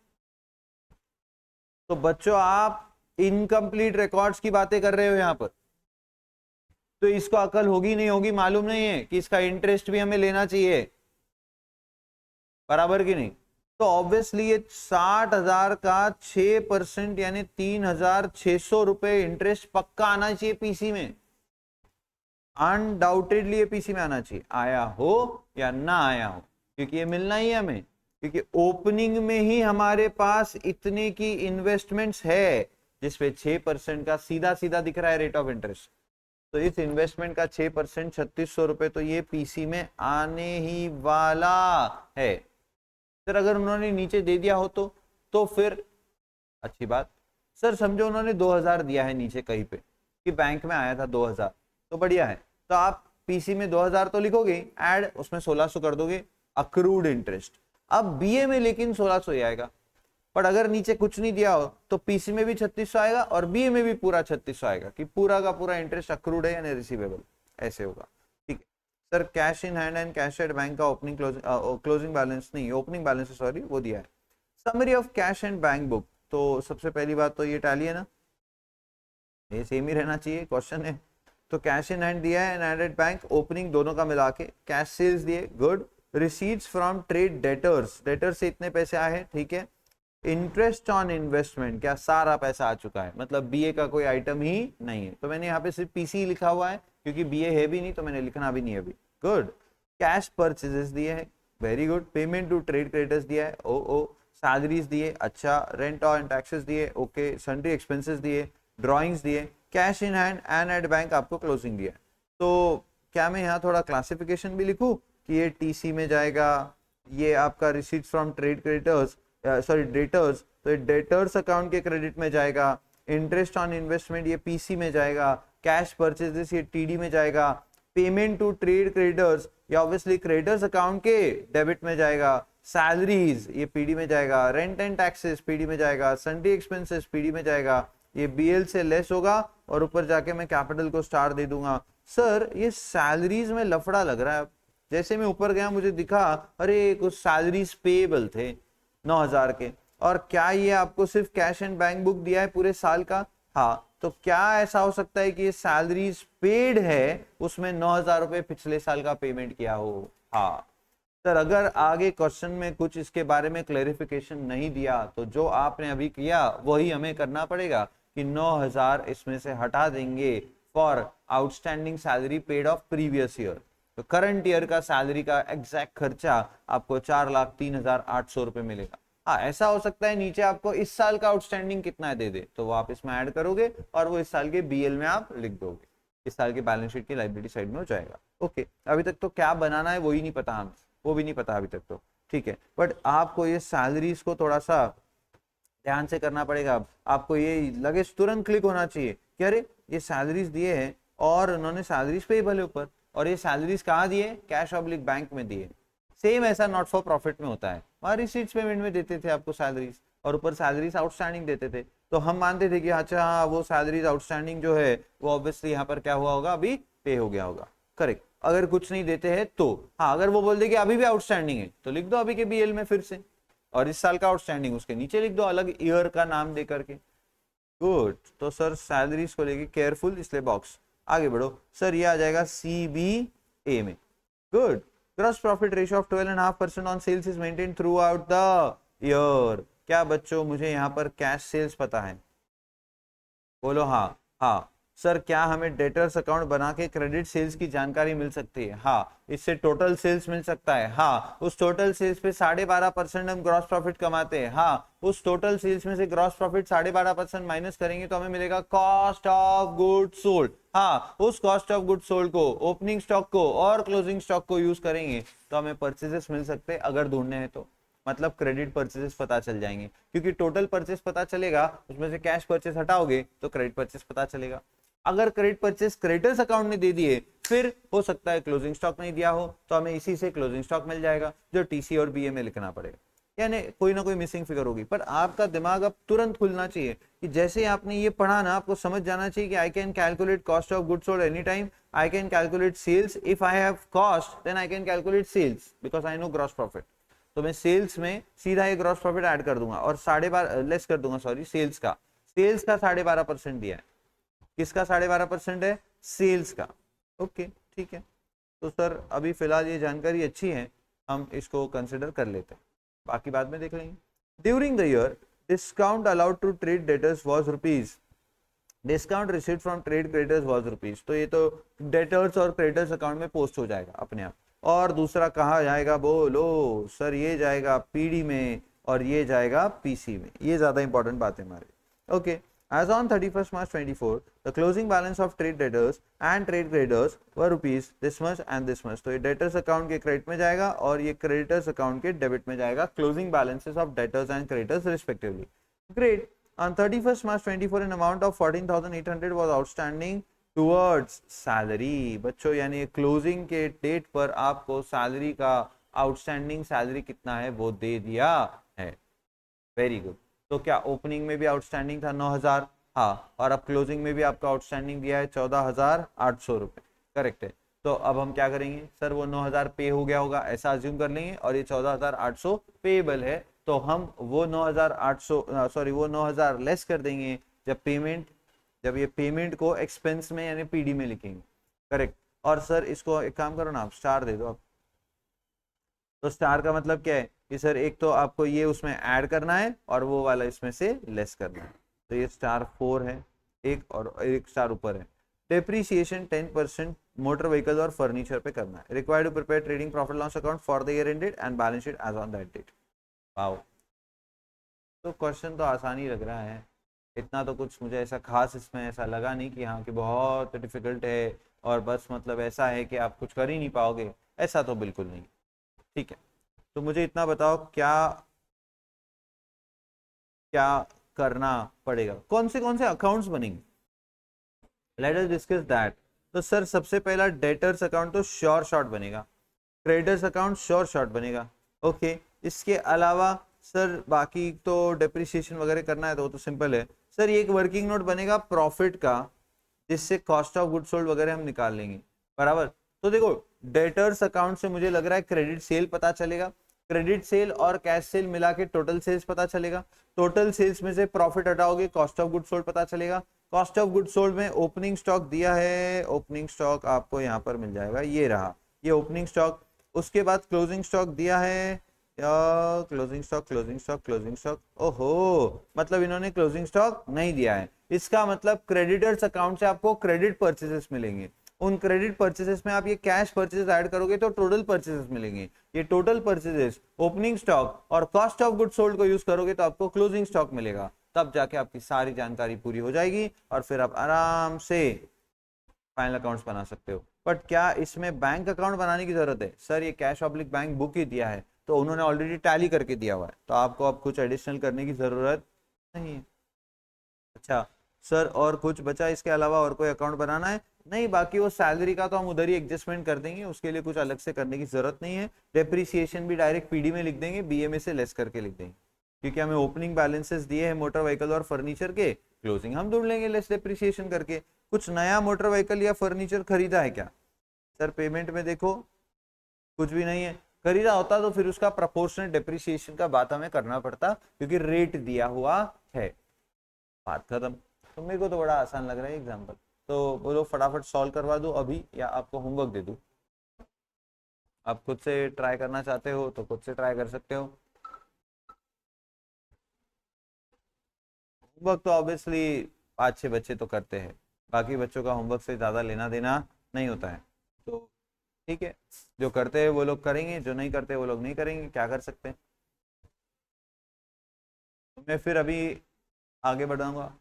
तो बच्चों आप इनकम्प्लीट रिकॉर्ड्स की बातें कर रहे हो यहाँ पर, तो इसको अकल होगी नहीं होगी मालूम नहीं है कि इसका इंटरेस्ट भी हमें लेना चाहिए, बराबर की नहीं। तो ऑब्वियसली ये 60,000 का 6% यानी 3,600 रुपए इंटरेस्ट पक्का आना चाहिए पीसी में, अनडाउटेडली ये पीसी में आना चाहिए, आया हो या ना आया हो, क्योंकि ये मिलना ही है हमें, क्योंकि ओपनिंग में ही हमारे पास इतने की इन्वेस्टमेंट्स है जिसपे 6% का सीधा सीधा दिख रहा है रेट ऑफ इंटरेस्ट। तो इस इन्वेस्टमेंट का 6% 3600 रुपए, तो ये पीसी में आने ही वाला है। सर अगर उन्होंने नीचे दे दिया हो तो फिर अच्छी बात। सर समझो उन्होंने 2000 दिया है नीचे कहीं पे कि बैंक में आया था 2000, तो बढ़िया है, तो आप पीसी में 2000 तो लिखोगे, ऐड उसमें 1600 कर दोगे अक्रूड इंटरेस्ट। अब बीए में लेकिन 1600 ही आएगा, पर अगर नीचे कुछ नहीं दिया हो तो पीसी में भी 3600 आएगा और बीए में भी पूरा 3600 आएगा कि पूरा का पूरा इंटरेस्ट अक्रूड है यानी रिसीवेबल, ऐसे होगा। ठीक है sir, cash in hand and cash at bank का ओपनिंग क्लोजिंग बैलेंस नहीं, ओपनिंग बैलेंस सॉरी वो दिया है। Summary of cash and bank book, तो सबसे पहली बात तो ये टैली है ना, ये सेम ही रहना चाहिए क्वेश्चन है। तो कैश इन हैंड दिया है, एडेड बैंक ओपनिंग दोनों का मिला के, कैश सेल्स दिए, good. Receipts from trade debtors, debtors से इतने पैसे आए हैं, ठीक है। इंटरेस्ट ऑन इन्वेस्टमेंट, क्या सारा पैसा आ चुका है, मतलब बीए का कोई आइटम ही नहीं है, तो मैंने यहाँ पे सिर्फ पीसी लिखा हुआ है क्योंकि बीए है भी नहीं तो मैंने लिखना भी नहीं है अभी, गुड। कैश परचेजेस दिए हैं, very good. Payment to trade creditors दिया है, ओ। सैलरीज दिए, अच्छा। रेंट और टैक्सेस दिए, ओके। सन्ड्री एक्सपेंसेस दिए, ड्रॉइंग्स दिए, cash in hand and at bank आपको क्लोजिंग दिया। तो क्या मैं यहाँ थोड़ा क्लासिफिकेशन भी लिखूं कि ये टीसी में जाएगा, ये आपका receipts from trade creditors sorry debtors, तो ये डेटर्स अकाउंट के क्रेडिट में जाएगा, इंटरेस्ट ऑन इन्वेस्टमेंट ये पीसी में जाएगा, कैश परचेजेस ये टीडी में जाएगा, पेमेंट टू ट्रेड क्रेडिटर्स ये ऑब्वियसली क्रेडिटर्स अकाउंट के डेबिट में जाएगा, सैलरीज ये पीडी में जाएगा, रेंट एंड टैक्सेस पीडी में जाएगा, सन्ड्री एक्सपेंसेस पीडी में जाएगा, ये बीएल से लेस होगा और ऊपर जाके मैं कैपिटल को स्टार दे दूंगा। सर ये सैलरीज में लफड़ा लग रहा है, जैसे मैं ऊपर गया मुझे दिखा अरे कुछ सैलरीज पेएबल थे 9000 के, और क्या ये आपको सिर्फ कैश एंड बैंक बुक दिया है पूरे साल का, हाँ, तो क्या ऐसा हो सकता है कि ये सैलरीज पेड है उसमें 9000 रुपए पिछले साल का पेमेंट किया हो, हाँ। सर अगर आगे क्वेश्चन में कुछ इसके बारे में क्लैरिफिकेशन नहीं दिया तो जो आपने अभी किया वही हमें करना पड़ेगा कि 9000 इसमें से हटा देंगे for outstanding salary paid of previous year. तो करंट ईयर का सैलरी का एग्जैक्ट खर्चा आपको 4,03,800 रुपए मिलेगा। हाँ ऐसा हो सकता है नीचे आपको इस साल का आउटस्टैंडिंग कितना है दे दे, तो वो आप इसमें ऐड करोगे और वो इस साल के बीएल में आप लिख दोगे, इस साल के बैलेंस शीट की लायबिलिटी साइड में हो जाएगा। ओके, अभी तक तो क्या बनाना है वो ही नहीं पता, हमें वो भी नहीं पता अभी तक तो, ठीक है। बट आपको ये सैलरीज को थोड़ा सा ध्यान से करना पड़ेगा, आपको ये लगे तुरंत क्लिक होना चाहिए कि अरे ये सैलरीज दिए हैं और उन्होंने सैलरीज पे ही भले ऊपर, और ये सैलरीज कहाँ दिए, कैश ऑब्लिक बैंक में दिए। सेम ऐसा नॉट फॉर प्रॉफिट में होता है, वहाँ रिसीट्स पेमेंट में देते थे आपको सैलरीज, और ऊपर सैलरीज आउटस्टैंडिंग देते थे, तो हम मानते थे कि अच्छा हाँ वो सैलरीज आउटस्टैंडिंग जो है वो ऑब्वियसली यहाँ पर क्या हुआ होगा, अभी पे हो गया होगा, करेक्ट। अगर कुछ नहीं देते हैं तो हाँ, अगर वो बोल दे कि अभी भी आउटस्टैंडिंग है तो लिख दो अभी के बीएल में फिर से, और इस साल का आउटस्टैंडिंग उसके नीचे लिख दो अलग ईयर का नाम दे करके। गुड, तो सर सैलरीज को लेके केयरफुल, इसलिए बॉक्स। आगे बढ़ो सर, ये आ जाएगा CBA में। Good, gross profit ratio of 12.5% on sales is maintain throughout the year. क्या बच्चों मुझे यहाँ पर कैश सेल्स पता है? बोलो हाँ। हाँ सर, क्या हमें डेटर्स अकाउंट बना के क्रेडिट सेल्स की जानकारी मिल सकती है? हाँ, इससे टोटल सेल्स मिल सकता है। हाँ, उस टोटल सेल्स पे 12.5% हम ग्रॉस प्रॉफिट कमाते हैं। हाँ, उस टोटल सेल्स में से ग्रॉस प्रॉफिट 12.5% माइनस करेंगे तो हमें मिलेगा कॉस्ट ऑफ गुड सोल्ड। हाँ, उस कॉस्ट ऑफ गुड सोल्ड को, ओपनिंग स्टॉक को और क्लोजिंग स्टॉक को यूज करेंगे तो हमें परचेजेस मिल सकते हैं, अगर ढूंढने हैं तो। मतलब क्रेडिट परचेजेस पता चल जाएंगे, क्योंकि टोटल परचेस पता चलेगा, उसमें से कैश परचेस हटाओगे तो क्रेडिट परचेस पता चलेगा। अगर क्रेडिट परचेस क्रेडिटर्स अकाउंट में दे दिए, फिर हो सकता है क्लोजिंग स्टॉक नहीं दिया हो, तो हमें इसी से क्लोजिंग स्टॉक मिल जाएगा जो टीसी और बीए में लिखना पड़ेगा, यानी कोई ना कोई मिसिंग फिगर होगी। पर आपका दिमाग अब तुरंत खुलना चाहिए कि जैसे आपने ये पढ़ा ना, आपको समझ जाना चाहिए कि I can calculate cost of goods sold any time, I can calculate sales, if I have cost then I can calculate sales because I know gross profit. तो मैं सेल्स में सीधा ये ग्रॉस प्रॉफिट ऐड कर दूंगा और 12.5 less कर दूंगा, सॉरी सेल्स का 12.5% दिया है। किसका 12.5% है? सेल्स का। ओके ठीक है, तो सर अभी फिलहाल ये जानकारी अच्छी है, हम इसको कंसिडर कर लेते हैं, बाकी बाद में देख लेंगे। During the year discount allowed to trade debtors was rupees, discount received from trade creditors was rupees. तो ये तो डेटर्स और क्रेडिटर्स अकाउंट में पोस्ट हो जाएगा अपने आप। और दूसरा कहाँ जाएगा? बोलो सर, ये जाएगा पीडी में और ये जाएगा पीसी में। ये ज्यादा इंपॉर्टेंट बात है हमारे। Okay, as on 31st March 24, the closing balance of trade debtors and trade creditors were rupees this much and this much। तो ये debtors account के credit में जाएगा और ये creditors account के debit में जाएगा। closing balances of debtors and creditors respectively। Great। On 31st March 24, an amount of 14,800 was outstanding towards salary। बच्चों यानी closing के date पर आपको salary का outstanding salary कितना है वो दे दिया है। Very good. तो क्या ओपनिंग में भी आउटस्टैंडिंग था 9,000? हाँ, और अब क्लोजिंग में भी आपका आउटस्टैंडिंग दिया है 14,800 रुपए, करेक्ट है। तो अब हम क्या करेंगे सर, वो 9,000 पे हो गया होगा ऐसा अज्यूम कर लेंगे, और ये 14,800 पेएबल है, तो हम वो 9,800 सॉरी वो 9,000 लेस कर देंगे जब ये पेमेंट को एक्सपेंस में यानी पीडी में लिखेंगे, करेक्ट। और सर इसको एक काम करो ना, आप स्टार दे दो आप। तो स्टार का मतलब क्या है कि सर एक तो आपको ये उसमें ऐड करना है और वो वाला इसमें से लेस करना है। तो ये स्टार 4 है एक, और एक स्टार ऊपर है। डेप्रीसिएशन 10% मोटर व्हीकल और फर्नीचर पे करना है। Required to prepare trading profit loss account for the year ended and balance sheet as on that date. Wow, तो क्वेश्चन तो आसान ही लग रहा है, इतना तो कुछ मुझे ऐसा खास इसमें ऐसा लगा नहीं कि हाँ कि बहुत डिफिकल्ट है और बस मतलब ऐसा है कि आप कुछ कर ही नहीं पाओगे, ऐसा तो बिल्कुल नहीं। ठीक है, तो मुझे इतना बताओ क्या क्या करना पड़ेगा, कौन से अकाउंट्स बनेंगे? Let us discuss that. तो सर सबसे पहला डेटर्स अकाउंट तो श्योर शॉर्ट बनेगा, क्रेडिटर्स अकाउंट श्योर शॉर्ट बनेगा। ओके, इसके अलावा सर बाकी तो डेप्रिसिएशन वगैरह करना है तो वो तो सिंपल है। सर ये एक वर्किंग नोट बनेगा प्रॉफिट का, जिससे कॉस्ट ऑफ गुड सोल्ड वगैरह हम निकाल लेंगे, बराबर। तो देखो डेटर्स अकाउंट से मुझे लग रहा है क्रेडिट सेल पता चलेगा, क्रेडिट सेल और कैश सेल मिला के टोटल सेल्स पता चलेगा, टोटल सेल्स में से प्रॉफिट हटाओगे कॉस्ट ऑफ गुड सोल्ड पता चलेगा। कॉस्ट ऑफ गुड सोल्ड में ओपनिंग स्टॉक दिया है, ओपनिंग स्टॉक आपको यहाँ पर मिल जाएगा, ये रहा ये ओपनिंग स्टॉक। उसके बाद क्लोजिंग स्टॉक दिया है, क्लोजिंग स्टॉक, ओहो मतलब इन्होंने क्लोजिंग स्टॉक नहीं दिया है, इसका मतलब क्रेडिटर्स अकाउंट से आपको क्रेडिट परचेसेस मिलेंगे। उन क्रेडिट परचेसेस में आप ये कैश परचेसेस ऐड करोगे तो टोटल परचेसेस मिलेंगे। ये टोटल परचेसेस, ओपनिंग स्टॉक और कॉस्ट ऑफ गुड सोल्ड को यूज करोगे तो आपको क्लोजिंग स्टॉक मिलेगा, तब जाके आपकी सारी जानकारी पूरी हो जाएगी और फिर आप आराम से फाइनल अकाउंट्स बना सकते हो। बट क्या इसमें बैंक अकाउंट बनाने की जरूरत है? सर ये कैश ऑब्लिक बैंक बुक ही दिया है, तो उन्होंने ऑलरेडी टैली करके दिया हुआ है, तो आपको अब कुछ एडिशनल करने की जरूरत नहीं है। अच्छा सर और कुछ बचा इसके अलावा, और कोई अकाउंट बनाना है? नहीं, बाकी वो सैलरी का तो हम उधर ही एडजस्टमेंट कर देंगे, उसके लिए कुछ अलग से करने की जरूरत नहीं है। डेप्रिसिएशन भी डायरेक्ट पीडी में लिख देंगे, बीए में से लेस करके लिख देंगे, क्योंकि हमें ओपनिंग बैलेंसेस दिए हैं मोटर व्हीकल और फर्नीचर के, क्लोजिंग हम ढूंढ लेंगे लेस डेप्रिसिएशन करके। कुछ नया मोटर व्हीकल या फर्नीचर खरीदा है क्या? सर पेमेंट में देखो कुछ भी नहीं है। खरीदा होता तो फिर उसका प्रोपोर्शनल डेप्रिसिएशन का बात हमें करना पड़ता, क्योंकि रेट दिया हुआ है। बात खत्म। तो मेरे को तो बड़ा आसान लग रहा है एग्जाम्पल, तो बोलो फटाफट सॉल्व करवा दो अभी, या आपको होमवर्क दे दूं? आप खुद से ट्राई करना चाहते हो तो खुद से ट्राई कर सकते हो। होमवर्क तो ऑब्वियसली 5-6 बच्चे तो करते हैं, बाकी बच्चों का होमवर्क से ज़्यादा लेना देना नहीं होता है। तो ठीक है, जो करते हैं वो लोग करेंगे, जो नहीं करते वो लोग नहीं करेंगे, क्या कर सकते हैं। तो मैं फिर अभी आगे बढ़ाऊंगा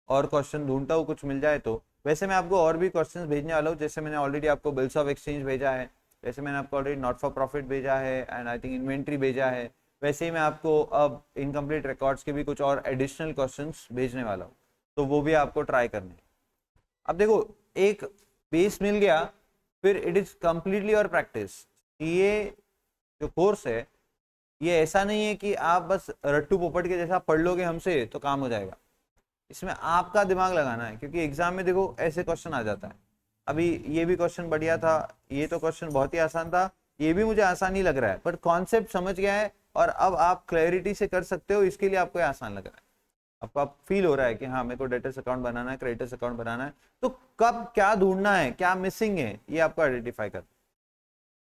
और क्वेश्चन ढूंढता हूँ, कुछ मिल जाए तो। वैसे मैं आपको और भी क्वेश्चंस भेजने वाला हूँ, जैसे मैंने ऑलरेडी आपको बिल्स ऑफ एक्सचेंज भेजा है, जैसे मैंने आपको ऑलरेडी नॉट फॉर प्रॉफिट भेजा है, एंड आई थिंक इन्वेंट्री भेजा है, वैसे ही मैं आपको अब इनकम्प्लीट रिकॉर्ड्स के भी कुछ और एडिशनल क्वेश्चंस भेजने वाला हूँ, तो वो भी आपको ट्राई करने हैं। अब देखो, एक बेस मिल गया, फिर इट इज कम्प्लीटली और प्रैक्टिस। ये जो कोर्स है ये ऐसा नहीं है कि आप बस रट्टू पोपट के जैसा पढ़ लोगे हमसे तो काम हो जाएगा। इसमें आपका दिमाग लगाना है, क्योंकि एग्जाम में देखो ऐसे क्वेश्चन आ जाता है। अभी ये भी क्वेश्चन बढ़िया था, ये तो क्वेश्चन बहुत ही आसान था, ये भी मुझे आसान ही लग रहा है, पर कॉन्सेप्ट समझ गया है और अब आप क्लैरिटी से कर सकते हो, इसके लिए आपको आसान लग रहा है। आपको आप फील हो रहा है कि हाँ मेरे को डेटर्स अकाउंट बनाना है, क्रेडिटर्स अकाउंट बनाना है, तो कब क्या ढूंढना है, क्या मिसिंग है, ये आपको आइडेंटिफाई कर।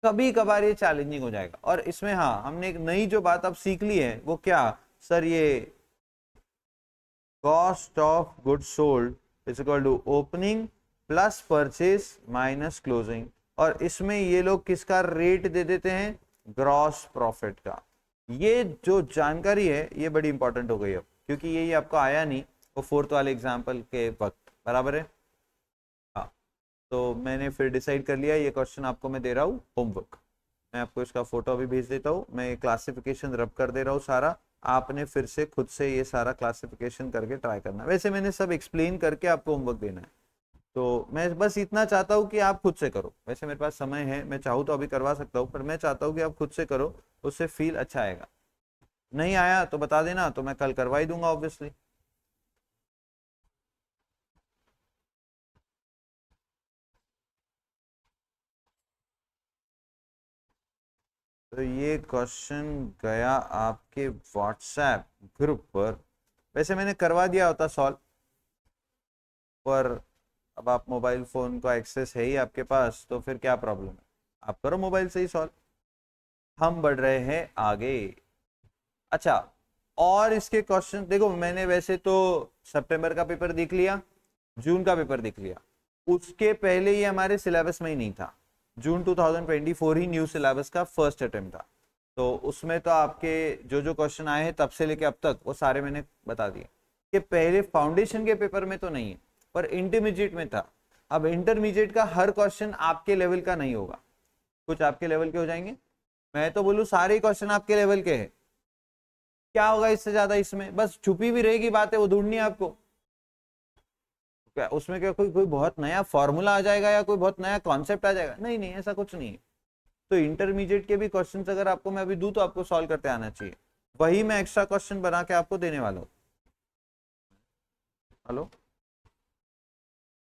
कभी कभार ये चैलेंजिंग हो जाएगा, और इसमें हाँ हमने एक नई जो बात अब सीख ली है वो क्या सर, ये cost of goods sold is equal to opening plus purchase minus closing, और इसमें ये लोग किसका रेट दे देते हैं, ग्रॉस प्रॉफिट का। ये जो जानकारी है ये बड़ी इंपॉर्टेंट हो गई अब, क्योंकि ये आपको आया नहीं वो फोर्थ वाले एग्जाम्पल के वक्त, बराबर है। हाँ, तो मैंने फिर डिसाइड कर लिया, ये क्वेश्चन आपको मैं दे रहा हूँ होमवर्क, मैं आपको इसका फोटो अभी भेज देता हूँ, मैं क्लासिफिकेशन रब कर दे रहा हूँ सारा, आपने फिर से खुद से ये सारा क्लासिफिकेशन करके ट्राई करना। वैसे मैंने सब एक्सप्लेन करके आपको होमवर्क देना है, तो मैं बस इतना चाहता हूँ कि आप खुद से करो। वैसे मेरे पास समय है, मैं चाहूँ तो अभी करवा सकता हूँ, पर मैं चाहता हूँ कि आप खुद से करो, उससे फील अच्छा आएगा। नहीं आया तो बता देना, तो मैं कल करवा ही दूंगा ऑब्वियसली। तो ये क्वेश्चन गया आपके व्हाट्सएप ग्रुप पर, वैसे मैंने करवा दिया होता सॉल्व, पर अब आप मोबाइल फोन का एक्सेस है ही आपके पास, तो फिर क्या प्रॉब्लम है, आप करो मोबाइल से ही सॉल्व। हम बढ़ रहे हैं आगे। अच्छा, और इसके क्वेश्चन देखो, मैंने वैसे तो सितंबर का पेपर देख लिया, जून का पेपर देख लिया, उसके पहले ये हमारे सिलेबस में ही नहीं था। जून 2024 ही न्यू सिलेबस का फर्स्ट अटेम्प्ट था, तो उसमें तो आपके जो जो क्वेश्चन आए हैं तब से लेके अब तक वो सारे मैंने बता दिए। कि पहले फाउंडेशन के पेपर में तो नहीं है, पर इंटरमीडिएट में था। अब इंटरमीडिएट का हर क्वेश्चन आपके लेवल का नहीं होगा, कुछ आपके लेवल के हो जाएंगे, मैं तो बोलूँ सारे क्वेश्चन आपके लेवल के हैं। क्या होगा इससे ज्यादा, इसमें बस छुपी भी रहेगी बातें, वो ढूंढनी है आपको। क्या उसमें क्या कोई कोई बहुत नया फॉर्मूला आ जाएगा या कोई बहुत नया कॉन्सेप्ट आ जाएगा? नहीं नहीं, ऐसा कुछ नहीं है। तो इंटरमीडिएट के भी क्वेश्चंस अगर आपको मैं अभी दूं तो आपको सॉल्व करते आना चाहिए, वही मैं एक्स्ट्रा क्वेश्चन बना के आपको देने वाला हूँ। हेलो।